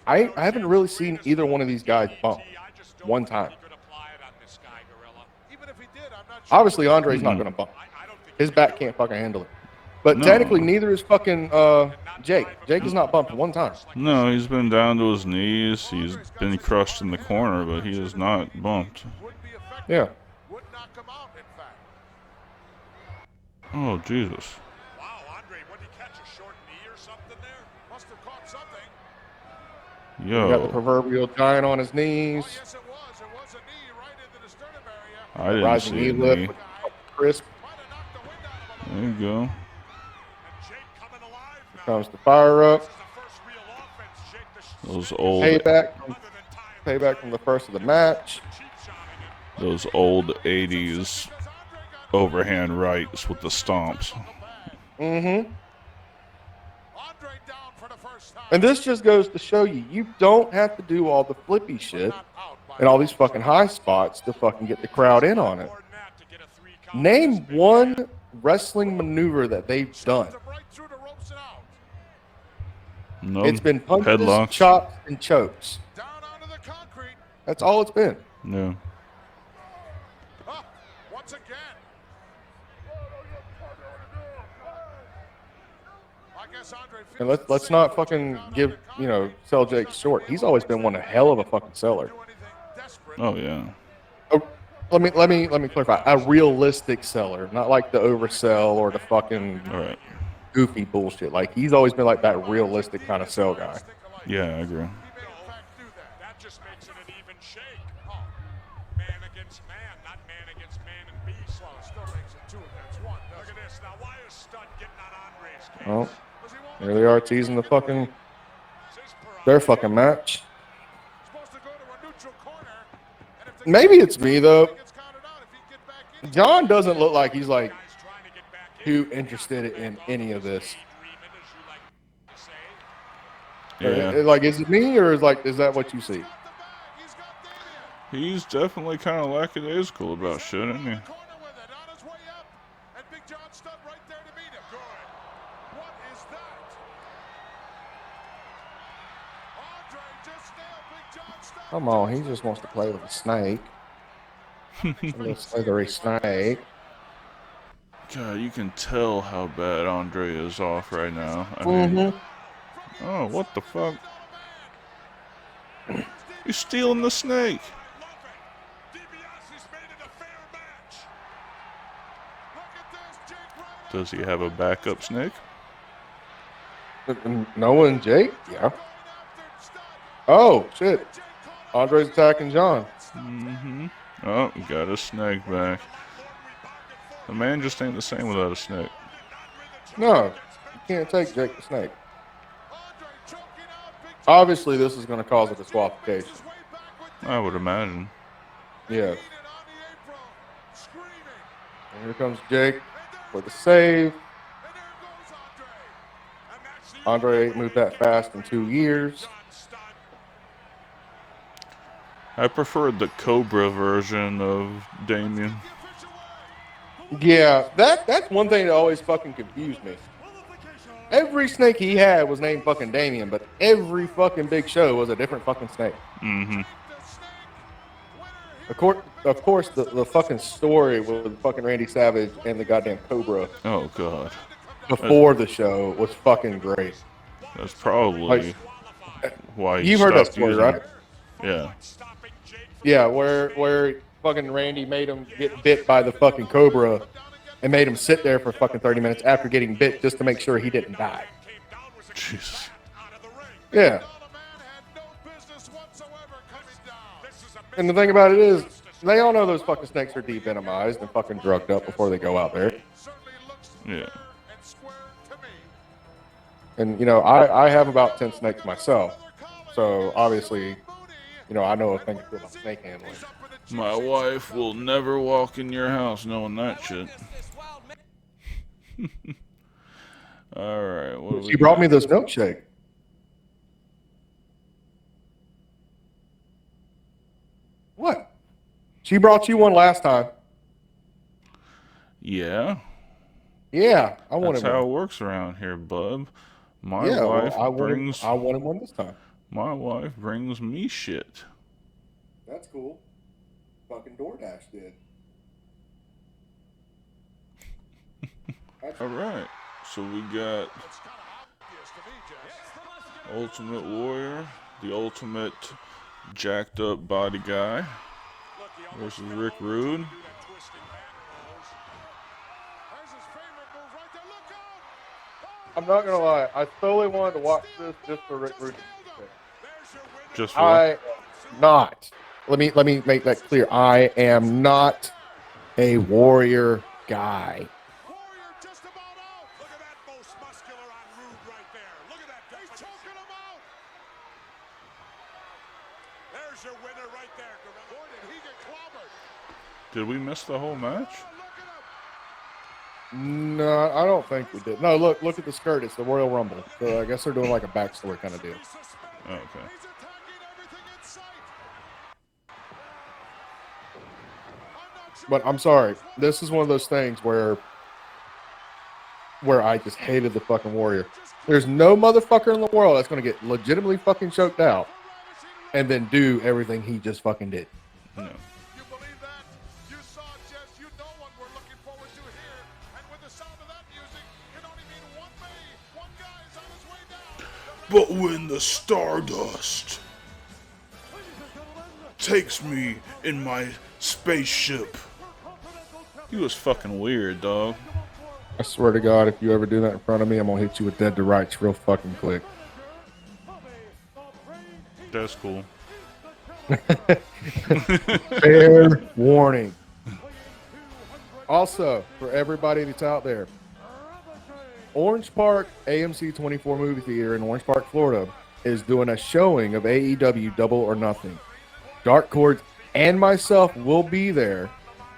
I haven't really seen either one of these guys bump one time. Obviously, Andre's not going to bump. His back can't fucking handle it. But technically, neither is fucking Jake. Jake has not bumped one time. No, he's been down to his knees. He's been crushed in the corner, but he has not bumped. Yeah. Oh, Jesus. Wow, Andre, what did he catch? A short knee or something there? Must have caught something. He got the Yo. proverbial giant on his knees. Oh, yes, it was. It was a knee right into the sternum area. I didn't Rising see knee it. lift knee. with crisp. Might have knocked the wind out of him. There you go. And Jake coming alive now. Comes the fire up. This is the first real offense. Jake the Those old, Payback from the first of the match. those old 80s overhand rights with the stomps. Mm-hmm. And this just goes to show you, you don't have to do all the flippy shit and all these fucking high spots to fucking get the crowd in on it. Name one wrestling maneuver that they've done. No. It's been punches, Headlocks. chops, and chokes. That's all it's been. No. Once again. And let's not fucking sell Jake short. He's always been one hell of a fucking seller. Oh, yeah. Let me clarify. A realistic seller, not like the oversell or the fucking All right. goofy bullshit. Like he's always been like that realistic kind of sell guy. Yeah, I agree. That just makes it an even shake. Oh, man against man, not man against man and beast. Well, it still makes it 2 against 1. Look at this. Now, why is Studd getting on Andre's case? Well, here they are teasing the fucking their fucking match. Maybe it's me though. John doesn't look like he's like too interested in any of this. Yeah. Like, is it me or is that what you see? He's definitely kind of lackadaisical about shit, isn't he? Come on, he just wants to play with a snake. A little slithery snake. God, you can tell how bad Andre is off right now. I mean, oh, what the fuck? You're stealing the snake. Does he have a backup snake? Noah and Jake? Yeah. Oh, shit. Andre's attacking John. Oh, got a snake back. The man just ain't the same without a snake. No, you can't take Jake the Snake. Obviously, this is going to cause a disqualification. I would imagine. Yeah. And here comes Jake for the save. Andre ain't moved that fast in 2 years. I preferred the Cobra version of Damien. Yeah, that's one thing that always fucking confused me. Every snake he had was named fucking Damien, but every fucking big show was a different fucking snake. Mm-hmm. Of course, the fucking story with fucking Randy Savage and the goddamn Cobra Oh, God. before the show was fucking great. That's probably why he You've heard that stopped story, using right? it. Yeah. Yeah, where fucking Randy made him get bit by the fucking Cobra and made him sit there for fucking 30 minutes after getting bit just to make sure he didn't die. Jesus. Yeah. And the thing about it is, they all know those fucking snakes are de-venomized and fucking drugged up before they go out there. Yeah. And, you know, I have about 10 snakes myself. So, obviously, you know, I know a thing or two about snake handling. My wife will never walk in your house knowing that shit. Alright, what do we She brought got? me this milkshake. What? She brought you one last time. Yeah. Yeah, I That's wanted how it one. works around here, bub. My Yeah, wife well, brings I wanted one this time. my wife brings me shit. That's cool. Fucking DoorDash did. Alright. So we got Ultimate Warrior, the ultimate jacked up body guy, versus Rick Rude. I'm not gonna lie, I totally wanted to watch this just for Rick Rude. Just for I not. Let me make that clear. I am not a Warrior guy. Did we miss the whole match? No, I don't think we did. No, look at the skirt. It's the Royal Rumble. So I guess they're doing like a backstory kind of deal. Oh, okay. But I'm sorry. This is one of those things where I just hated the fucking Warrior. There's no motherfucker in the world that's going to get legitimately fucking choked out and then do everything he just fucking did. No. But when the Stardust takes me in my spaceship. He was fucking weird, dog. I swear to God, if you ever do that in front of me, I'm going to hit you with dead to rights real fucking quick. That's cool. Fair warning. Also, for everybody that's out there, Orange Park AMC 24 movie theater in Orange Park, Florida is doing a showing of AEW Double or Nothing. Dark Cordz and myself will be there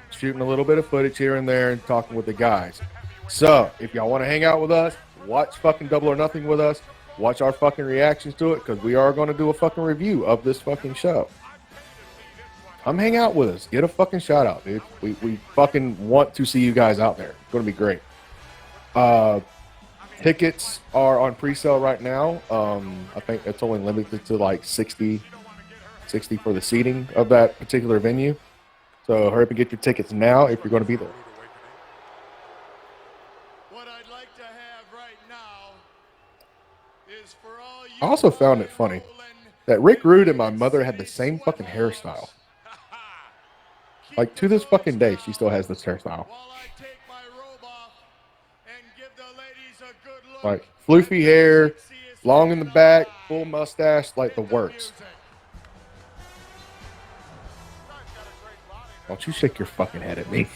shooting a little bit of footage here and there and talking with the guys. So, if y'all want to hang out with us, watch fucking Double or Nothing with us, watch our fucking reactions to it, because we are going to do a fucking review of this fucking show. Come hang out with us. Get a fucking shout out, dude. We fucking want to see you guys out there. It's going to be great. Tickets are on pre-sale right now. I think it's only limited to like 60 for the seating of that particular venue. So hurry up and get your tickets now if you're going to be there. What I'd like to have right now is for all you I also found it funny that Rick Rude and my mother had the same fucking hairstyle. Like to this fucking day, she still has this hairstyle. while I take my robe off and give the ladies a good look. Like floofy hair, long in the back, full mustache, like the works. Don't you shake your fucking head at me.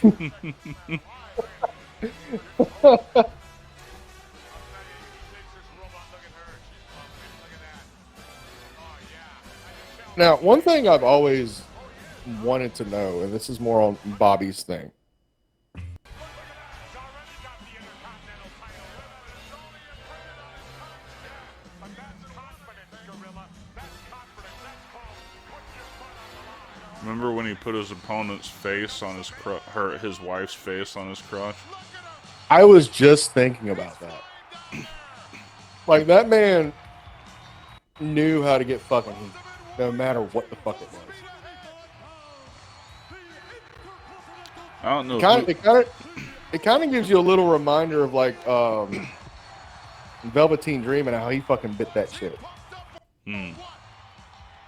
Now, one thing I've always wanted to know, and this is more on Bobby's thing. Remember when he put his opponent's face on his wife's face on his crotch? I was just thinking about that. Like, that man knew how to get fucking heat, no matter what the fuck it was. I don't know. It kind of gives you a little reminder of like Velveteen Dream and how he fucking bit that shit.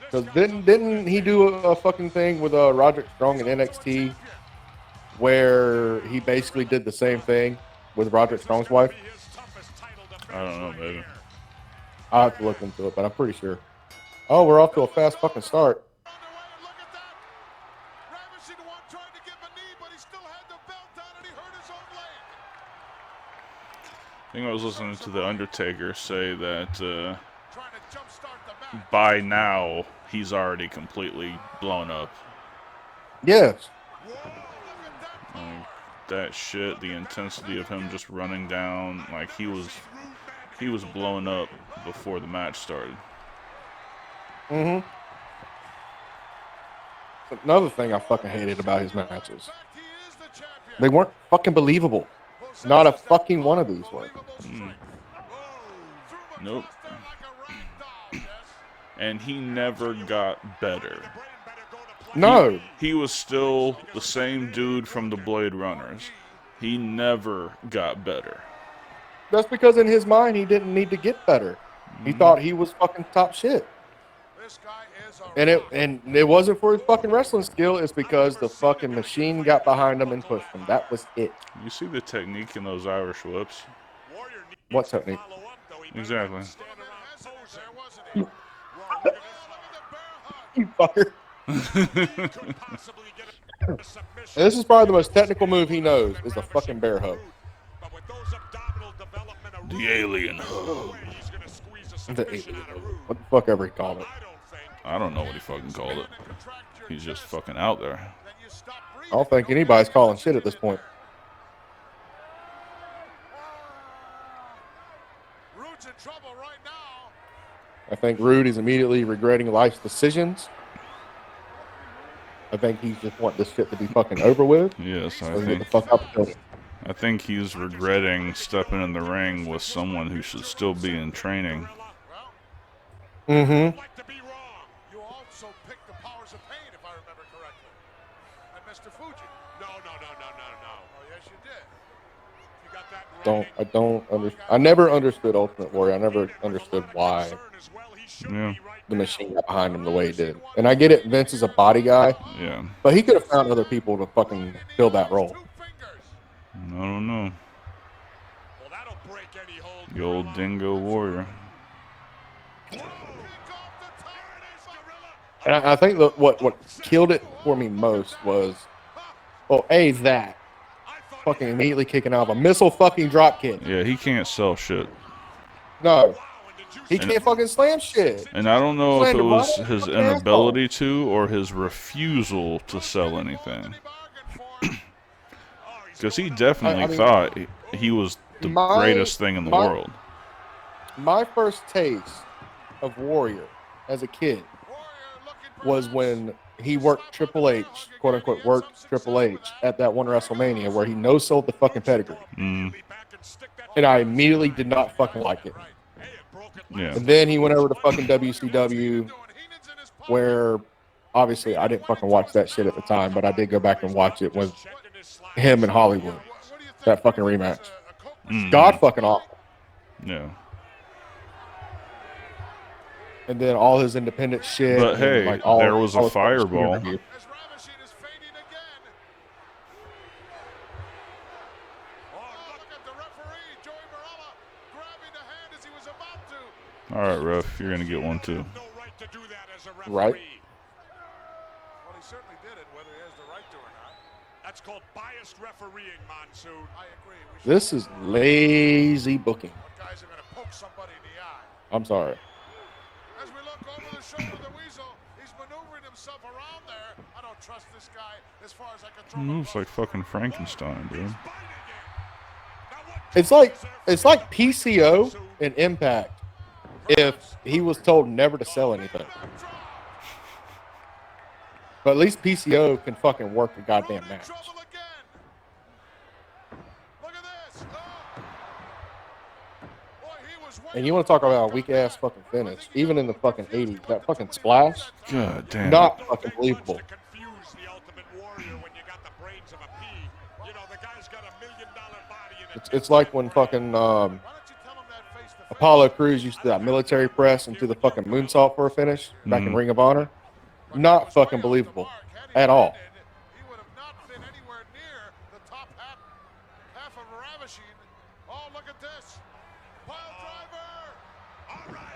Because didn't he do a fucking thing with Roderick Strong in NXT where he basically did the same thing with Roderick Strong's wife? I don't know, maybe. I'll have to look into it, but I'm pretty sure. Oh, we're off to a fast fucking start. I think I was listening to The Undertaker say that by now he's already completely blown up. Yes. Like, that shit, the intensity of him just running down, like he was blown up before the match started. Another thing I fucking hated about his matches. They weren't fucking believable. Not a fucking one of these were. Nope. And he never got better. No. He was still the same dude from the Blade Runners. He never got better. That's because in his mind he didn't need to get better. He thought he was fucking top shit. And it wasn't for his fucking wrestling skill. It's because the fucking machine got behind him and pushed him. That was it. You see the technique in those Irish whips? What technique? Exactly. You fucker. This is probably the most technical move he knows, is a fucking bear hug. The alien hug. The alien hug. What the fuck ever he called it. I don't know what he fucking called it. He's just fucking out there. I don't think anybody's calling shit at this point. I think Rude is immediately regretting life's decisions. I think he's just wanting this shit to be fucking over with. Yes, I think he's regretting stepping in the ring with someone who should still be in training. Mm-hmm. You also picked the powers of pain, if I remember correctly. And Mr. Fuji. No. Oh, yes, you did. You got that I never understood Ultimate Warrior. I never understood why Yeah. the machine got behind him the way he did. And I get it, Vince is a body guy. Yeah. But he could have found other people to fucking fill that role. I don't know. The old Dingo Warrior. And I think that what killed it for me most was, that fucking immediately kicking out of a missile fucking drop kick. Yeah, he can't sell shit. No, he can't fucking slam shit. And I don't know if it was his inability to or his refusal to sell anything. Because he definitely thought he was the greatest thing in the world. My first taste of Warrior as a kid was when he worked Triple H, quote unquote, worked Triple H at that one WrestleMania where he no-sold the fucking pedigree. And I immediately did not fucking like it. Yeah. And then he went over to fucking WCW where obviously I didn't fucking watch that shit at the time, but I did go back and watch it with him in Hollywood. That fucking rematch. God fucking awful. Yeah. And then all his independent shit. But hey, there was a fireball. All right, ref, you're gonna get one too. Right. Well, he certainly did it, whether he has the right to or not. Honest refereeing, Monsoon. I agree. This is lazy booking. Guys are going to poke somebody in the eye. I'm sorry. As we look over the shoulder of the Weasel, he's maneuvering himself around there. I don't trust this guy as far as I can throw. Moves like fucking Frankenstein, dude. It's like PCO and Impact if he was told never to sell anything. But at least PCO can fucking work a goddamn match. And you want to talk about a weak ass fucking finish? Even in the fucking 80s, that fucking splash, God damn. not fucking believable. It's like when fucking Apollo Crews used to do that military press into the fucking moonsault for a finish back in Ring of Honor. Not fucking believable at all. He would have not been anywhere near the top half of Ravishing. Oh, look at this. Pile driver. All right.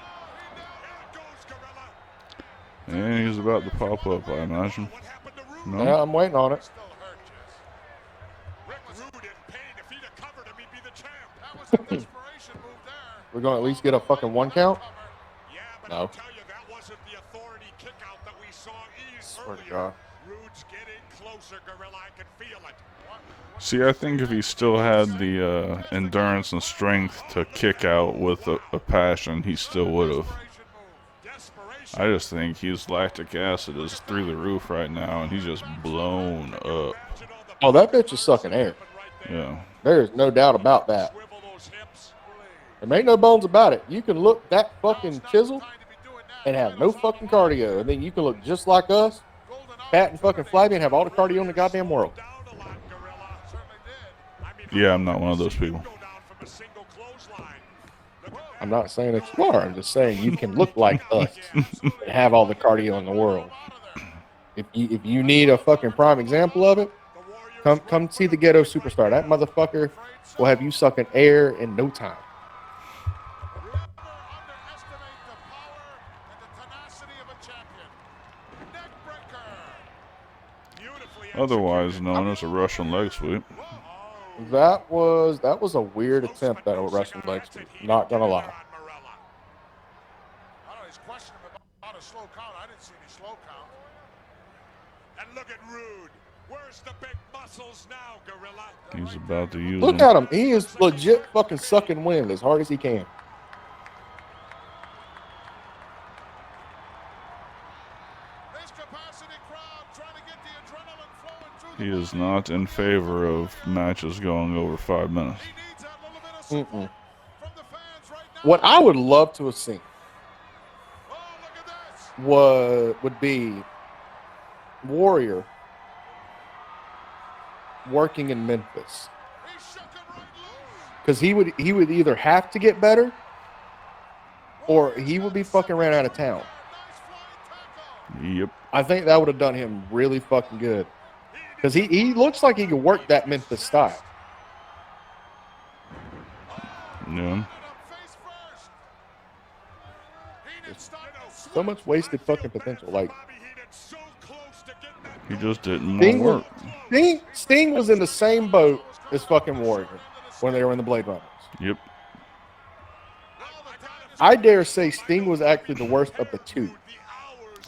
Here it goes, Gorilla. And he's about to pop up, I imagine. No? Yeah, I'm waiting on it. Still hurt, Jess. Rick Rude in pain. If he'd have covered him, he'd be the champ. That was a desperation move there. We're going to at least get a fucking one count? Yeah, but No. I'll tell you, that wasn't the authority kick out that we saw Swear to earlier. God. Rude's getting closer, Gorilla. I can feel it. See, I think if he still had the endurance and strength to kick out with a passion, he still would have. I just think his lactic acid is through the roof right now, and he's just blown up. Oh, that bitch is sucking air. Yeah. There is no doubt about that. There ain't no bones about it. You can look that fucking chiseled and have no fucking cardio, and then you can look just like us, Pat and fucking Flabby, and have all the cardio in the goddamn world. Yeah, I'm not one of those people. I'm not saying that you are. I'm just saying you can look like us and have all the cardio in the world. If you need a fucking prime example of it, come see the Ghetto Superstar. That motherfucker will have you sucking air in no time. Otherwise known as a Russian leg sweep. That was a weird attempt at a Russian leg sweep. Not gonna lie. I don't know, he's questioning about a slow count. I didn't see any slow count. And look at Rude. Where's the big muscles now, Gorilla? He's about to use Look them. at him. He is legit fucking sucking wind as hard as he can. This capacity crowd trying to get the adrenaline flowing through the He is not in favor of matches going over 5 minutes. He needs that little bit of support from the fans right now. What I would love to have seen Oh, look at this. would be Warrior working in Memphis, He shook him right loose. because he would either have to get better or he would be fucking ran out of town. Nice flying tackle. Yep. I think that would have done him really fucking good, because he looks like he could work that Memphis style. Yeah. Face first. He did start So much wasted fucking potential. Like Bobby Heenan so close to getting that He just didn't Sting want was, to work. Sting was in the same boat as fucking Warrior when they were in the Blade Runners. Yep. I dare say Sting was actually the worst of the two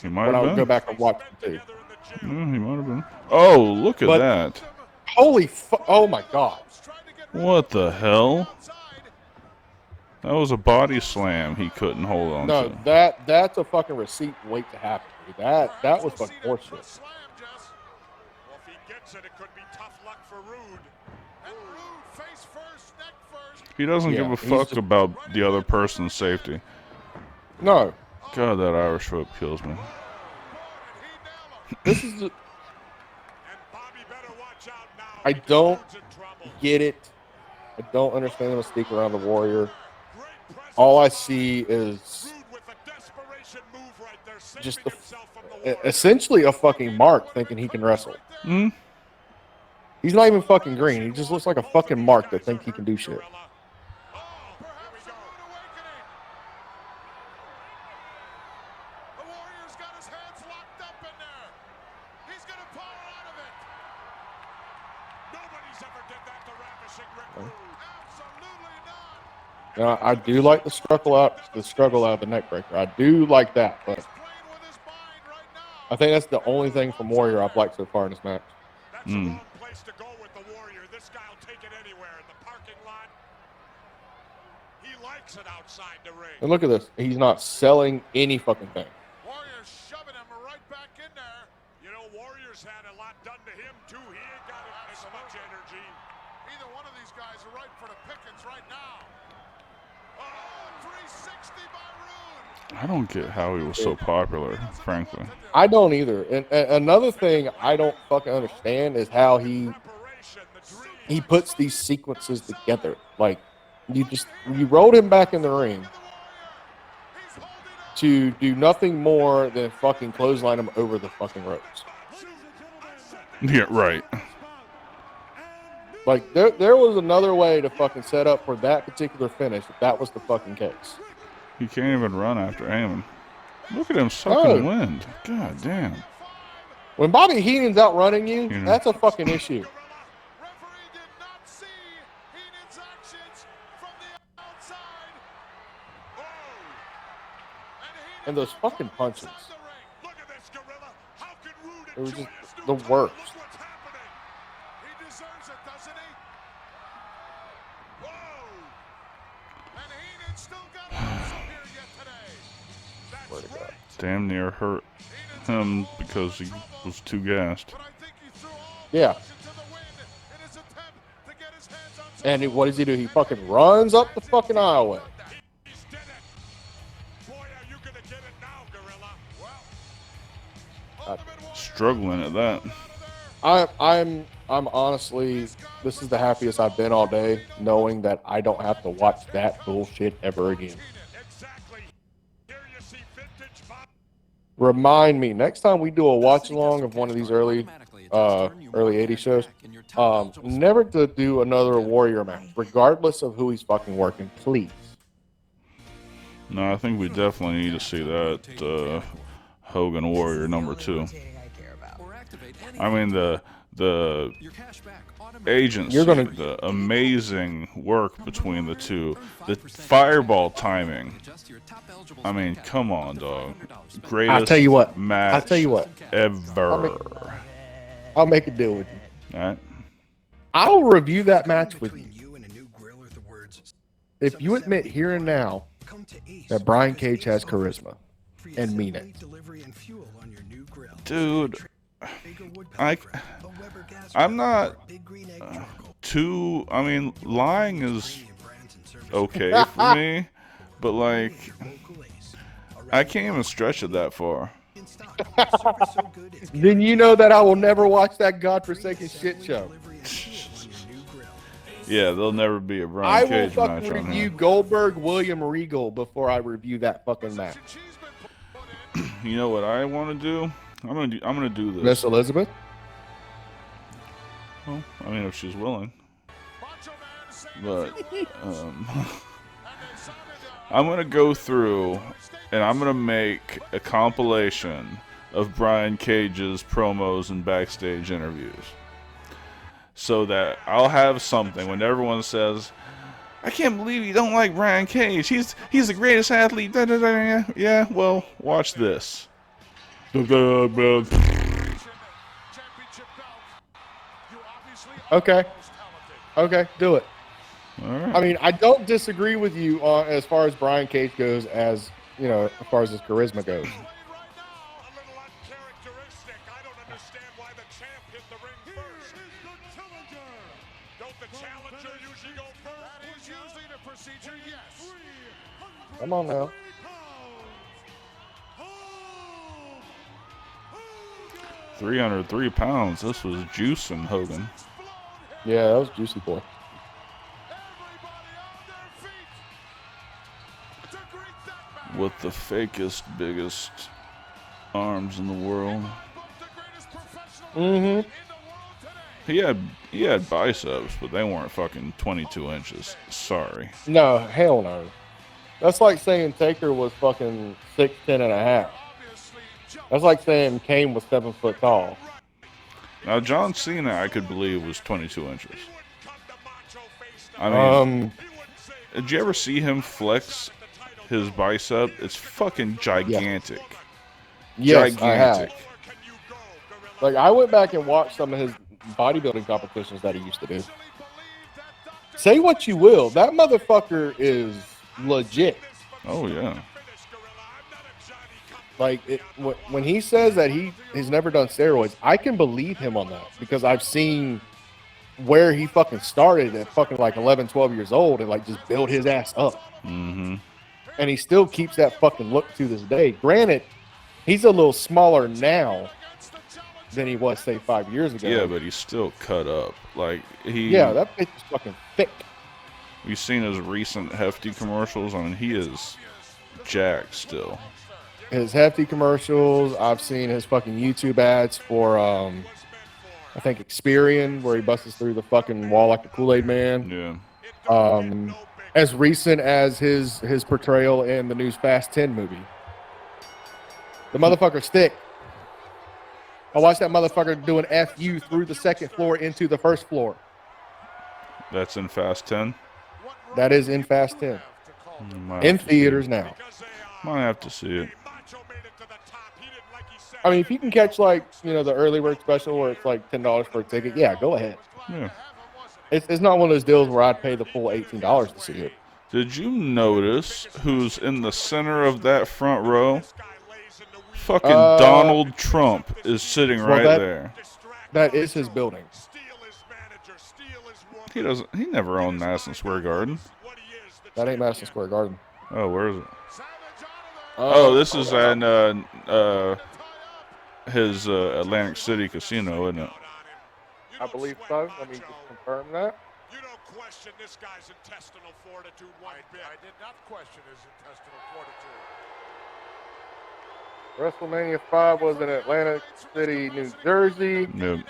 He might when I have would been. go back and watch the two. Yeah, he might have been. Oh, look at But- that. Holy oh my God. What the hell? That was a body slam he couldn't hold on No, to. that's a fucking receipt wait to happen, dude. That was fucking horseshit. Well, if he gets it, it could be tough luck for Rude. And Rude face first, neck first. He doesn't Yeah, give a he's fuck just- about the other person's safety. No, God, that Irish whip kills me. And he nailed him. this is And Bobby better watch out now. I because don't Rude's in trouble. get it. I don't understand the mystique around the Warrior. Great presence. All I see is Rude with a desperation move right there, saving just himself from the Warrior. essentially a fucking mark thinking he can wrestle. Hmm? He's not even fucking green. He just looks like a fucking mark that thinks he can do shit. Oh, perhaps a rude awakening. The Warrior's got his hands locked up in there. He's gonna power out of it. Nobody Now, I do like the struggle out of the neck breaker. I do like that, but I think that's the only thing from Warrior I've liked so far in this match. That's the wrong place to go with the Warrior. This guy will take it anywhere. In the parking lot, he likes it outside the ring. And look at this. He's not selling any fucking thing. Warrior's shoving him right back in there. You know, Warrior's had a lot done to him, too. He ain't got as much energy. Either one of these guys are right for the pickings right now. Oh, 360 by Rude. I don't get how he was so popular, frankly. I don't either. And another thing I don't fucking understand is how he puts these sequences together. Like, you rolled him back in the ring to do nothing more than fucking clothesline him over the fucking ropes. Yeah, right. Like, there was another way to fucking set up for that particular finish if that was the fucking case. He can't even run after aiming. Look at him sucking wind. God damn. When Bobby Heenan's outrunning you, that's a fucking issue. And those fucking punches. It was just the worst. He deserves it, doesn't he? Whoa! And Heenan still got hustle here yet today. That's right. Damn near hurt him because he was too gassed. But I think he threw all Yeah. caution to the wind in his attempt to get his hands on some And what does he do? He fucking runs up the fucking aisleway. He's did it. Boy, are you gonna get it now, Gorilla? Well, Ultimate Warrior Struggling at that. I'm honestly, this is the happiest I've been all day, knowing that I don't have to watch that bullshit ever again. exactly. Here you see vintage Bob. Remind me next time we do a watch along of one of these early 80s shows, never to do another Warrior match, regardless of who he's fucking working, please. No, I think we definitely need to see that Hogan Warrior #2. I mean the agency, the amazing work between the two, the fireball timing. I mean, come on, dog. Greatest I'll tell you what. match ever. I'll make a deal with you. All right. I'll review that match with you if you admit here and now that Brian Cage has charisma and mean it. Dude, I'm not too, I mean, lying is okay for me, but like, I can't even stretch it that far. Then you know that I will never watch that godforsaken shit show. Yeah, there'll never be a I Brian will Cage match fucking on review here. Goldberg William Regal before I review that fucking match. You know what I want to do? I'm gonna do this. Miss Elizabeth? Well, I mean, if she's willing. But I'm gonna go through and I'm gonna make a compilation of Brian Cage's promos and backstage interviews, so that I'll have something when everyone says, "I can't believe you don't like Brian Cage. He's the greatest athlete." Da, da, da. Yeah, well, watch this. Okay. Okay, do it. All right. I mean, I don't disagree with you on as far as Brian Cage goes, as you know, as far as his charisma goes. Come on now. £303. This was juicing Hogan. Yeah, that was juicy boy. With the fakest, biggest arms in the world. Mm-hmm. He had biceps, but they weren't fucking 22 inches. Sorry. No, hell no. That's like saying Taker was fucking 6'10" and a half. That's like saying Kane was 7 foot tall. Now John Cena, I could believe, was 22 inches. I mean, Did you ever see him flex his bicep? It's fucking gigantic. Yes, I have. Gigantic. Like, I went back and watched some of his bodybuilding competitions that he used to do. Say what you will, that motherfucker is legit. Oh yeah. Like, when he says that he's never done steroids, I can believe him on that because I've seen where he fucking started at fucking like 11, 12 years old and like just build his ass up. Mm-hmm. And he still keeps that fucking look to this day. Granted, he's a little smaller now than he was, say, 5 years ago. Yeah, but he's still cut up. Like Yeah, that bitch is fucking thick. You've seen his recent Hefty commercials. I mean, he is jacked still. His Hefty commercials. I've seen his fucking YouTube ads for, I think, Experian, where he busts through the fucking wall like the Kool-Aid Man. Yeah. As recent as his portrayal in the new Fast 10 movie. The motherfucker's thick. I watched that motherfucker do an FU through the second floor into the first floor. That's in Fast 10? That is in Fast 10. In theaters now. Might have to see it. I mean, if you can catch, like, you know, the early bird special where it's like $10 for a ticket, yeah, go ahead. Yeah. It's not one of those deals where I'd pay the full $18 to see it. Did you notice who's in the center of that front row? Fucking Donald Trump is sitting right there. That is his building. He never owned Madison Square Garden. That ain't Madison Square Garden. Oh, where is it? Oh, this is in his Atlantic City casino, isn't it? I believe so. Let me just confirm that. You don't question this guy's intestinal fortitude one bit. I did not question his intestinal fortitude. WrestleMania 5 was in Atlantic City, New Jersey. Yep.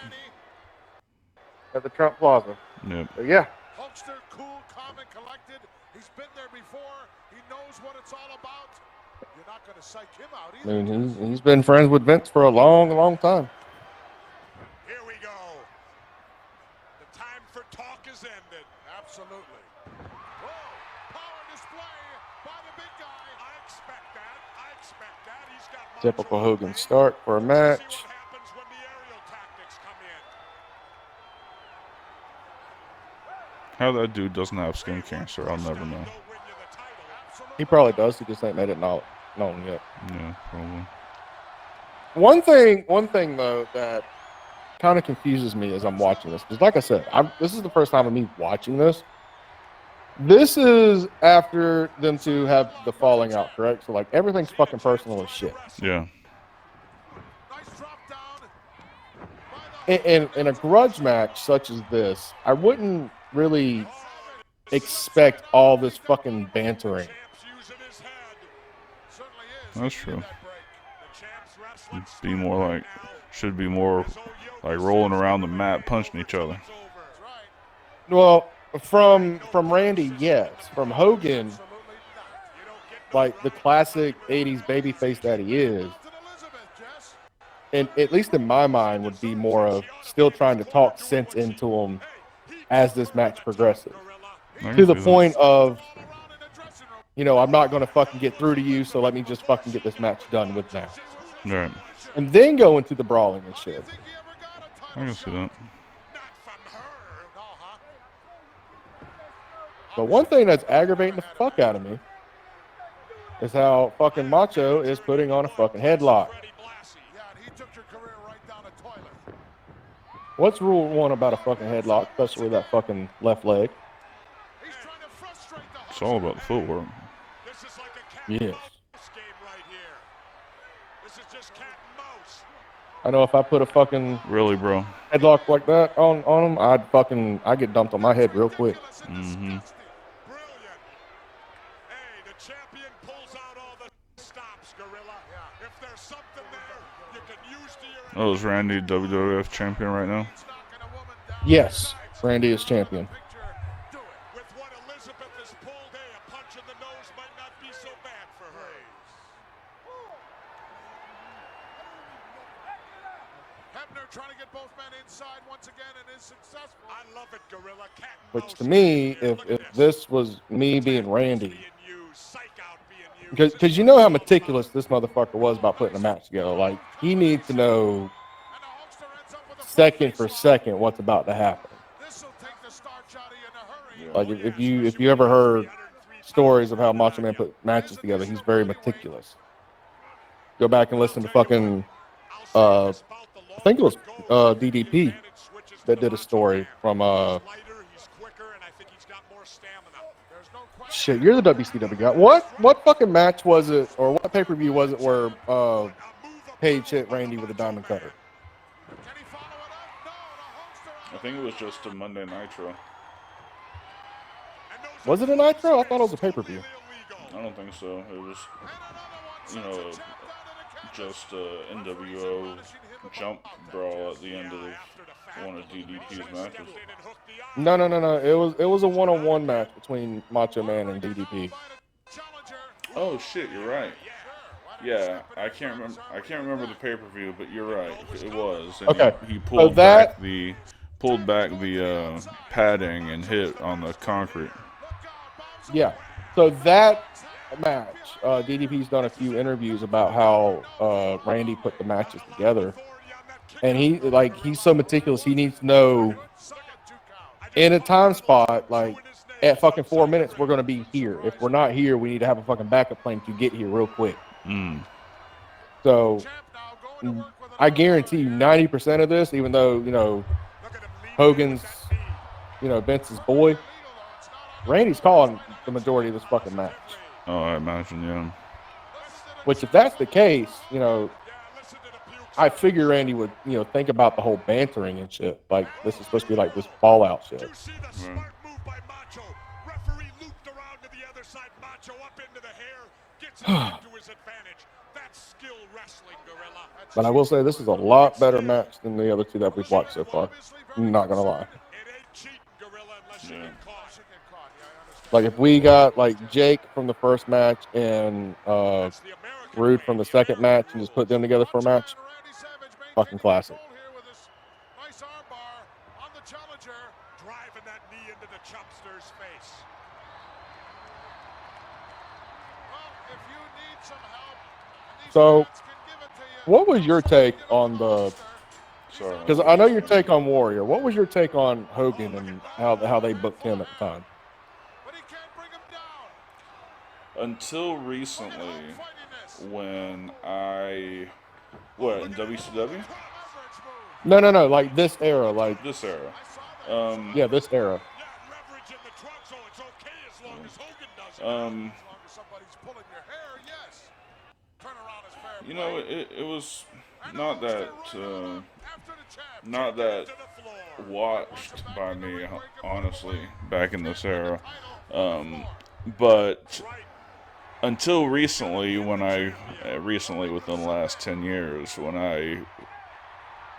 At the Trump Plaza. Yep. So, yeah. Hulkster, cool, calm, and collected. He's been there before. He knows what it's all about. You're not going to psych him out either. I mean, he's been friends with Vince for a long, long time. Here we go. The time for talk is ended. Absolutely. Whoa, power display by the big guy. I expect that. I expect that. He's got Typical Hogan start for a match. See what happens when the aerial tactics come in. How that dude doesn't have skin cancer, I'll never know. He probably does. He just ain't made it known yet. Yeah, probably. One thing though that kind of confuses me as I'm watching this, because like I said, this is the first time of me watching this. This is after them two have the falling out, correct? So like everything's fucking personal as shit. Yeah. In a grudge match such as this, I wouldn't really expect all this fucking bantering. That's true. Should be more like rolling around the mat, punching each other. Well, from Randy, yes. From Hogan, like the classic 80s babyface that he is, and at least in my mind would be more of still trying to talk sense into him as this match progresses. To the point of, you know, I'm not going to fucking get through to you, so let me just fucking get this match done with now. Right. And then go into the brawling and shit. I can see that. But one thing that's aggravating the fuck out of me is how fucking Macho is putting on a fucking headlock. What's rule one about a fucking headlock, especially with that fucking left leg? It's all about the footwork. Yes. I know if I put a fucking Really, bro. headlock like that on him, I'd get dumped on my head real quick. Mm-hmm. Oh, is Randy WWF champion right now? Yes, Randy is champion. With what Elizabeth has pulled, a punch in the nose might not be so bad for her. Hebner trying to get both men inside once again and is successful. I love it, Gorilla. Cat and Which mouse to me, right here. if Look at this was me being Randy, being used, psych out being used. because you know how meticulous this motherfucker was about putting a match together. Like, he needs to know And the Hulkster ends up with a second for second what's about to happen. This'll take the starch out of you in a hurry. Like, if you ever heard stories of how Macho Man put matches together, he's very meticulous. Go back and listen to fucking, I think it was DDP that did a story from shit. You're the WCW guy. What fucking match was it, or what pay-per-view was it where Paige hit Randy with a diamond cutter? I think it was just a Monday Nitro. Was it a Nitro? I thought it was a pay-per-view. I don't think so. It was, just a NWO jump brawl at the end of one of DDP's matches. No. It was a one-on-one match between Macho Man and DDP. Oh shit, you're right. Yeah, I can't remember the pay-per-view, but you're right. It was. And Okay. He pulled back the padding and hit on the concrete. Yeah. So that match, DDP's done a few interviews about how Randy put the matches together, and he's so meticulous. He needs to know in a time spot, like at fucking 4 minutes, we're gonna be here. If we're not here, we need to have a fucking backup plan to get here real quick. So I guarantee you 90% of this, even though Hogan's Vince's boy, Randy's calling the majority of this fucking match. Oh, I imagine, yeah. Which, if that's the case, I figure Randy would, think about the whole bantering and shit. Like, this is supposed to be like this ball out shit. But I will say this is a lot better match than the other two that we've watched so far. I'm not gonna lie. Yeah. Like, if we got like Jake from the first match and Rude from the second match and just put them together for a match, fucking classic. So, what was your take on the? Because I know your take on Warrior. What was your take on Hogan and how they booked him at the time? Until recently, when in WCW? No, like this era, like this era. Yeah, this era. It was not that watched by me, honestly, back in this era. But until recently, within the last 10 years, when I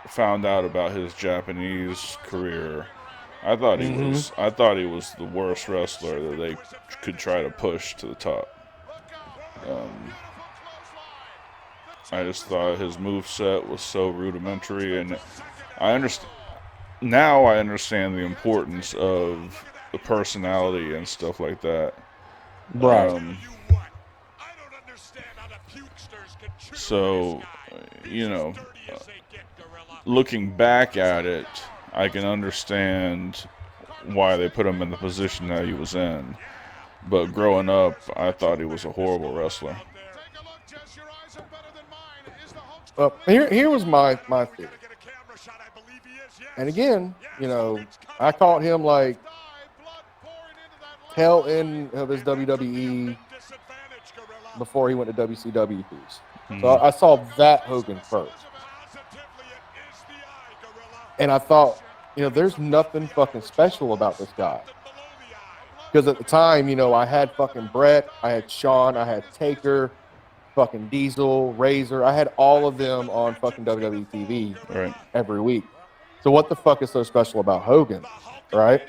found out about his Japanese career, I thought he was the worst wrestler that they could try to push to the top. I just thought his moveset was so rudimentary, and I understand the importance of the personality and stuff like that. Right. So, looking back at it, I can understand why they put him in the position that he was in. But growing up, I thought he was a horrible wrestler. Here was my theory. And again, I caught him like tail end of his WWE before he went to WCW. So I saw that Hogan first. And I thought, there's nothing fucking special about this guy. Because at the time, I had fucking Brett, I had Shawn, I had Taker, fucking Diesel, Razor. I had all of them on fucking WWE TV every week. So what the fuck is so special about Hogan, right?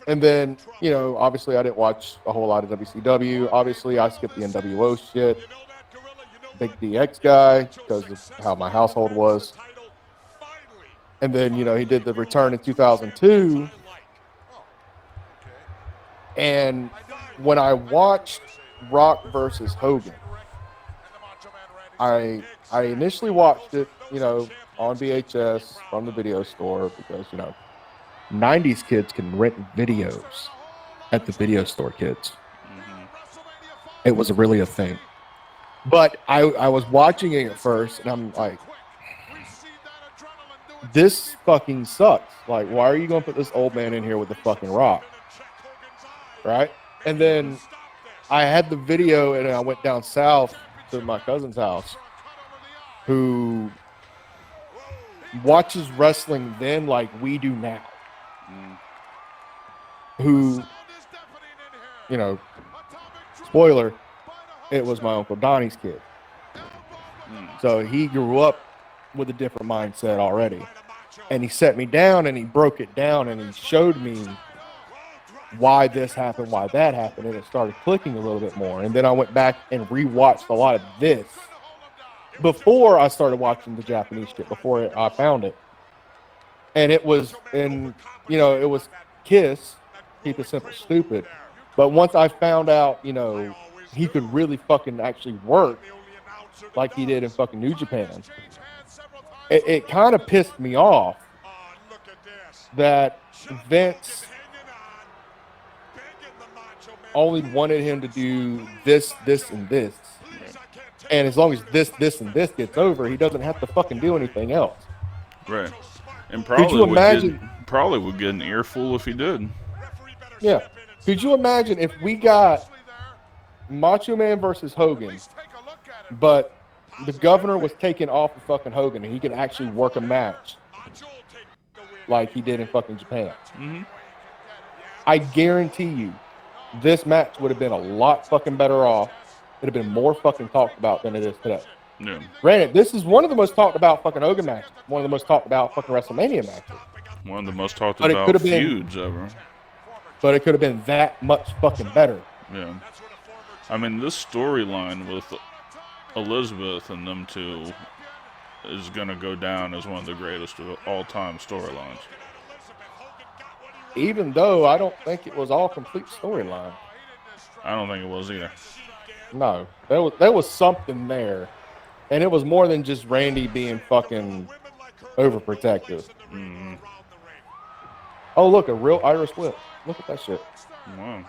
And then, obviously I didn't watch a whole lot of WCW. Obviously I skipped the NWO shit. Big DX guy because of how my household was. And then, you know, he did the return in 2002. And when I watched Rock versus Hogan, I initially watched it, you know, on VHS from the video store because, you know, 90s kids can rent videos at the video store, kids. It was really a thing. But I was watching it at first, and I'm like, this fucking sucks. Like, why are you going to put this old man in here with the fucking Rock? Right? And then I had the video, and I went down south to my cousin's house, who watches wrestling then like we do now. Who, you know, spoiler, it was my Uncle Donnie's kid. So he grew up with a different mindset already. And he set me down and he broke it down and he showed me why this happened, why that happened, and it started clicking a little bit more. And then I went back and rewatched a lot of this before I started watching the Japanese shit, before I found it. And it was, and you know, it was Kiss, Keep It Simple Stupid. But once I found out, you know, he could really fucking actually work like he did in fucking New Japan, it kind of pissed me off that Vince only wanted him to do this, this, and this. And as long as this, and this gets over, he doesn't have to fucking do anything else. Right. And Could you imagine? Probably would get an earful if he did. Yeah. Could you imagine if we got Macho Man versus Hogan, but the governor was taken off of fucking Hogan and he could actually work a match like he did in fucking Japan? Mm-hmm. I guarantee you this match would have been a lot fucking better off. It would have been more fucking talked about than it is today. Yeah. Granted, this is one of the most talked about fucking Hogan matches. One of the most talked about fucking WrestleMania matches. One of the most talked about feuds ever. But it could have been that much fucking better. Yeah. I mean, this storyline with Elizabeth and them two is going to go down as one of the greatest of all-time storylines. Even though I don't think it was all complete storyline. I don't think it was either. No. There was something there. And it was more than just Randy being fucking overprotective. Mm-hmm. Oh, look, a real Irish whip. Look at that shit. Wow.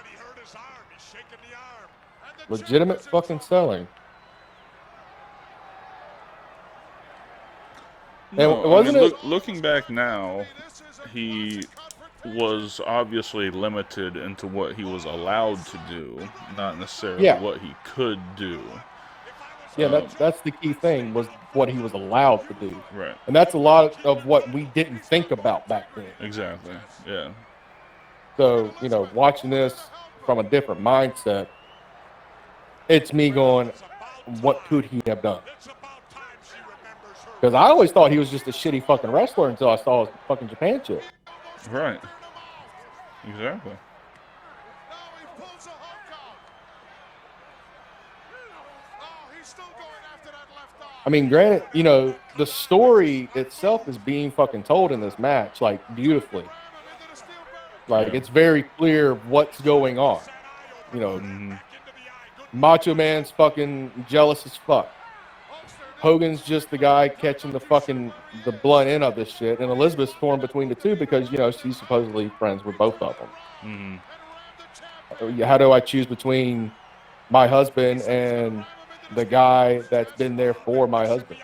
Legitimate fucking selling. No, and wasn't it? Looking back now, he was obviously limited into what he was allowed to do, not necessarily what he could do. Yeah, that's the key thing, was what he was allowed to do. Right. And that's a lot of what we didn't think about back then. Exactly, yeah. So, you know, watching this from a different mindset, it's me going, what could he have done? Because I always thought he was just a shitty fucking wrestler until I saw his fucking Japan shit. Right. Exactly. I mean, granted, you know, the story itself is being fucking told in this match, like, beautifully. Like, it's very clear what's going on. You know, Macho Man's fucking jealous as fuck. Hogan's just the guy catching the blunt end of this shit, and Elizabeth's torn between the two because, you know, she's supposedly friends with both of them. How do I choose between my husband and the guy that's been there for my husband?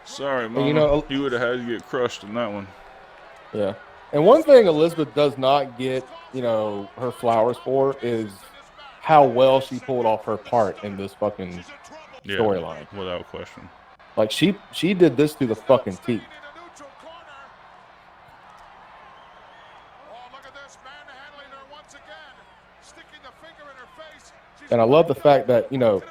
Sorry, Mama. You know, he would have had to get crushed in that one. Yeah. And one thing Elizabeth does not get, you know, her flowers for is how well she pulled off her part in this fucking storyline. Without question. Like, she did this to the fucking teeth. And I love the fact that, you know,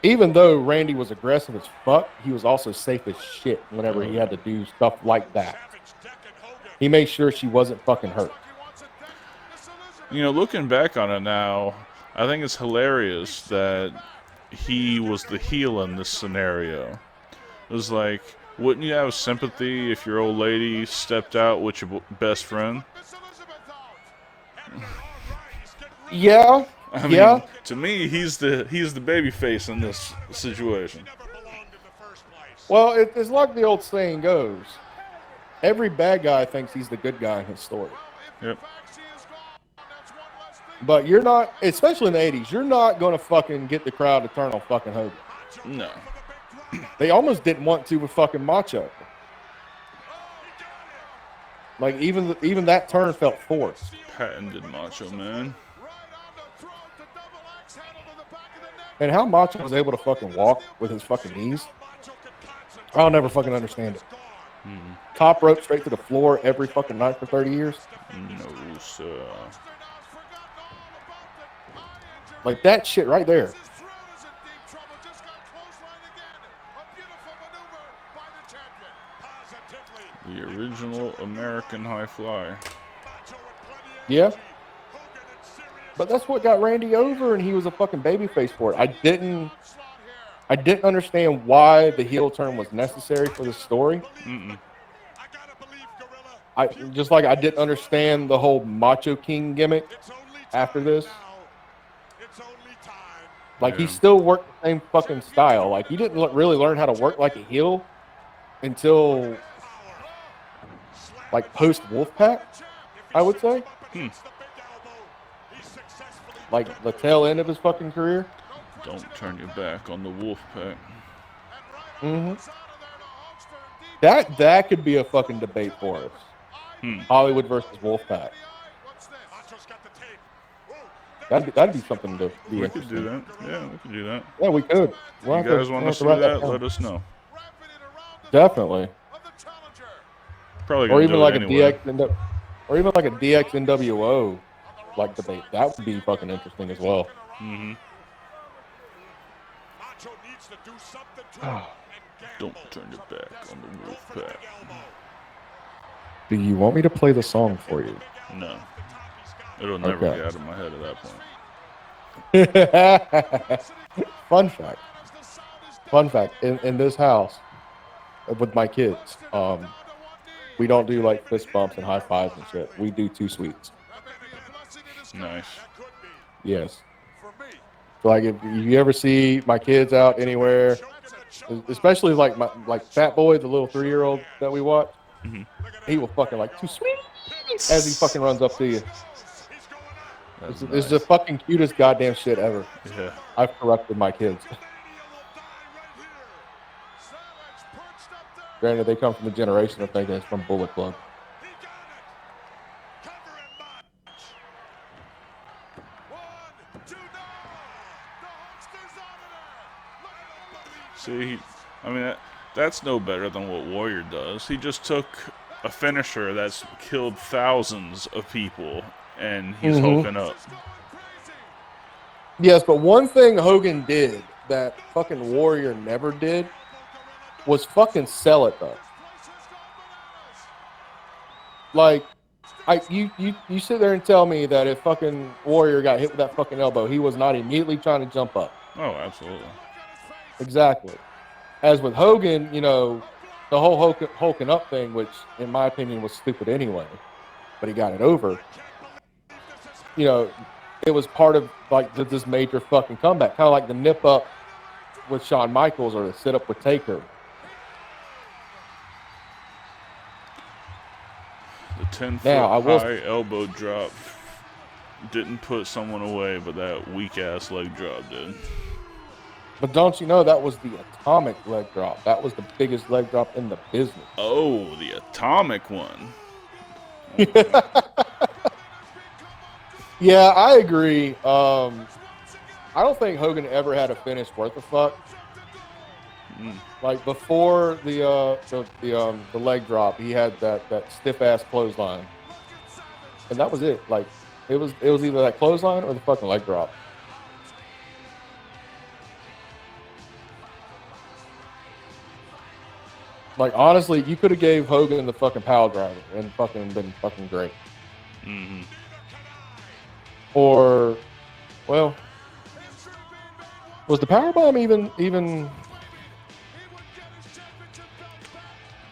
even though Randy was aggressive as fuck, he was also safe as shit whenever he had to do stuff like that. He made sure she wasn't fucking hurt. You know, looking back on it now, I think it's hilarious that he was the heel in this scenario. It was like, wouldn't you have sympathy if your old lady stepped out with your best friend? Yeah. I mean, to me, he's the baby face in this situation. Well, it's like the old saying goes. Every bad guy thinks he's the good guy in his story. Yep. But you're not, especially in the 80s, you're not going to fucking get the crowd to turn on fucking Hogan. No. They almost didn't want to with fucking Macho. Like, even that turn felt forced. Patented Macho Man. And how Macho was able to fucking walk with his fucking knees, I'll never fucking understand it. Top rope straight to the floor every fucking night for 30 years. No, sir. Like that shit right there. The original American high flyer. Yeah. But that's what got Randy over, and he was a fucking babyface for it. I didn't understand why the heel turn was necessary for the story. I just like I didn't understand the whole Macho King gimmick after this. Like he still worked the same fucking style. Like he didn't really learn how to work like a heel until like post Wolfpack, I would say. Like the tail end of his fucking career. Don't turn your back on the Wolfpack. That could be a fucking debate for us. Hollywood versus Wolfpack. That'd be something to be We could do that. Yeah, we could do that. Yeah, we could. You guys want us to do that? Let us know. Definitely. Probably Or gonna even do like it anyway. or even like a DX NWO like debate. That would be fucking interesting as well. Don't turn your back on the Wolfpack. Do you want me to play the song for you? No. It'll never get out of my head at that point. Fun fact. In this house with my kids, we don't do like fist bumps and high fives and shit. We do 2 sweets. Nice. Yes. So like if you ever see my kids out anywhere, especially like Fat Boy, the little 3-year-old that we watch, he will fucking like 2 sweets as he fucking runs up to you. It's the fucking cutest goddamn shit ever. Yeah. I've corrupted my kids. Granted, they come from the generation of thinking it's from Bullet Club. See, I mean, that's no better than what Warrior does. He just took a finisher that's killed thousands of people, and he's hulking up. Yes, but one thing Hogan did that fucking Warrior never did was fucking sell it, though. Like, you sit there and tell me that if fucking Warrior got hit with that fucking elbow, he was not immediately trying to jump up. Oh, absolutely. Exactly. As with Hogan, you know, the whole hulking up thing, which in my opinion was stupid anyway, but he got it over. You know, it was part of like this major fucking comeback, kind of like the nip up with Shawn Michaels or the sit up with Taker. The 10-foot high elbow drop didn't put someone away, but that weak ass leg drop did. But don't you know that was the atomic leg drop? That was the biggest leg drop in the business. Oh, the atomic one. Yeah, I agree. I don't think Hogan ever had a finish worth a fuck. Like before the leg drop, he had that stiff ass clothesline, and that was it. Like it was either that clothesline or the fucking leg drop. Like honestly, you could have gave Hogan the fucking power driver and fucking been fucking great. Mm-hmm. Or, well, was the power bomb even?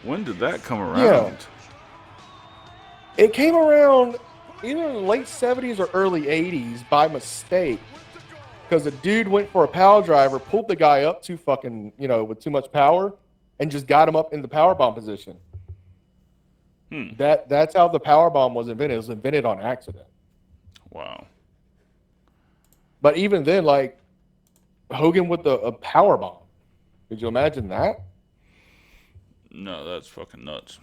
When did that come around? Yeah. It came around either in the late 70s or early 80s by mistake. Because the dude went for a power driver, pulled the guy up too fucking, with too much power, and just got him up in the power bomb position. That's how the power bomb was invented. It was invented on accident. Wow. But even then, like Hogan with a power bomb. Could you imagine that? No, that's fucking nuts.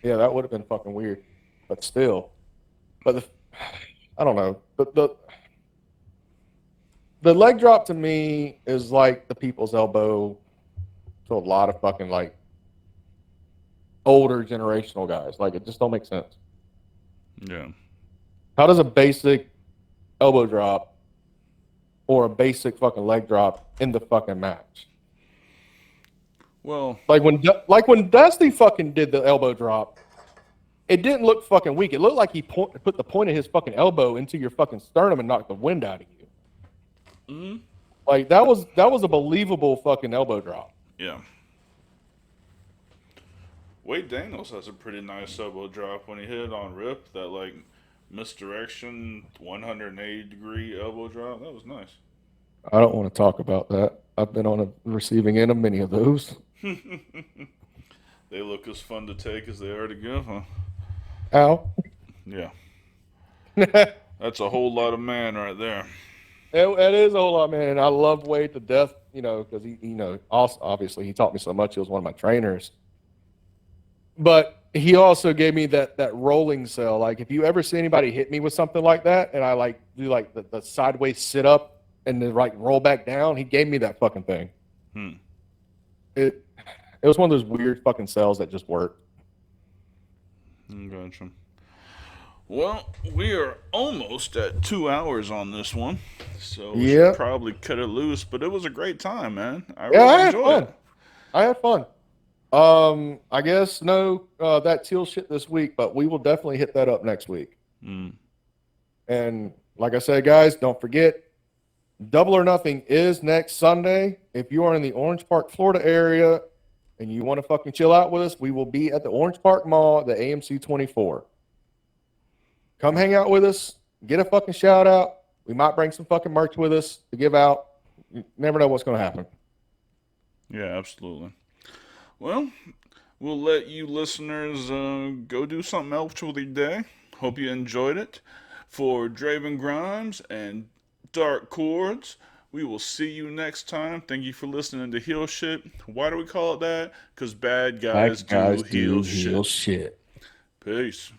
Yeah, that would have been fucking weird. But still. But I don't know. The leg drop to me is like the people's elbow to a lot of fucking like older generational guys. Like it just don't make sense. Yeah. How does a basic elbow drop or a basic fucking leg drop in the fucking match? Well, like when Dusty fucking did the elbow drop, it didn't look fucking weak. It looked like he put the point of his fucking elbow into your fucking sternum and knocked the wind out of you. mm-hmm. Like that was a believable fucking elbow drop. Yeah. Wade Daniels has a pretty nice elbow drop when he hit it on Rip. That like misdirection 180-degree elbow drop. That was nice. I don't want to talk about that. I've been on a receiving end of many of those. They look as fun to take as they are to give, huh? Ow. Yeah. That's a whole lot of man right there. That is a whole lot, man. And I love Wade to death, because he also obviously he taught me so much. He was one of my trainers. But he also gave me that rolling cell. Like if you ever see anybody hit me with something like that, and I like do like the sideways sit up and then like roll back down, he gave me that fucking thing. It was one of those weird fucking cells that just worked. Gotcha. Well, we are almost at 2 hours on this one, so we should probably cut it loose. But it was a great time, man. I really enjoyed it. I had fun. I guess no that teal shit this week, but we will definitely hit that up next week. And like I said, guys, don't forget, Double or Nothing is next Sunday. If you are in the Orange Park, Florida area and you want to fucking chill out with us, we will be at the Orange Park Mall, the AMC 24. Come hang out with us. Get a fucking shout out. We might bring some fucking merch with us to give out. You never know what's going to happen. Yeah, absolutely. Well, we'll let you listeners go do something else with your day. Hope you enjoyed it. For Draven Grimes and Dark Cordz, we will see you next time. Thank you for listening to Heel Shit. Why do we call it that? Because bad guys do heel shit. Shit. Peace.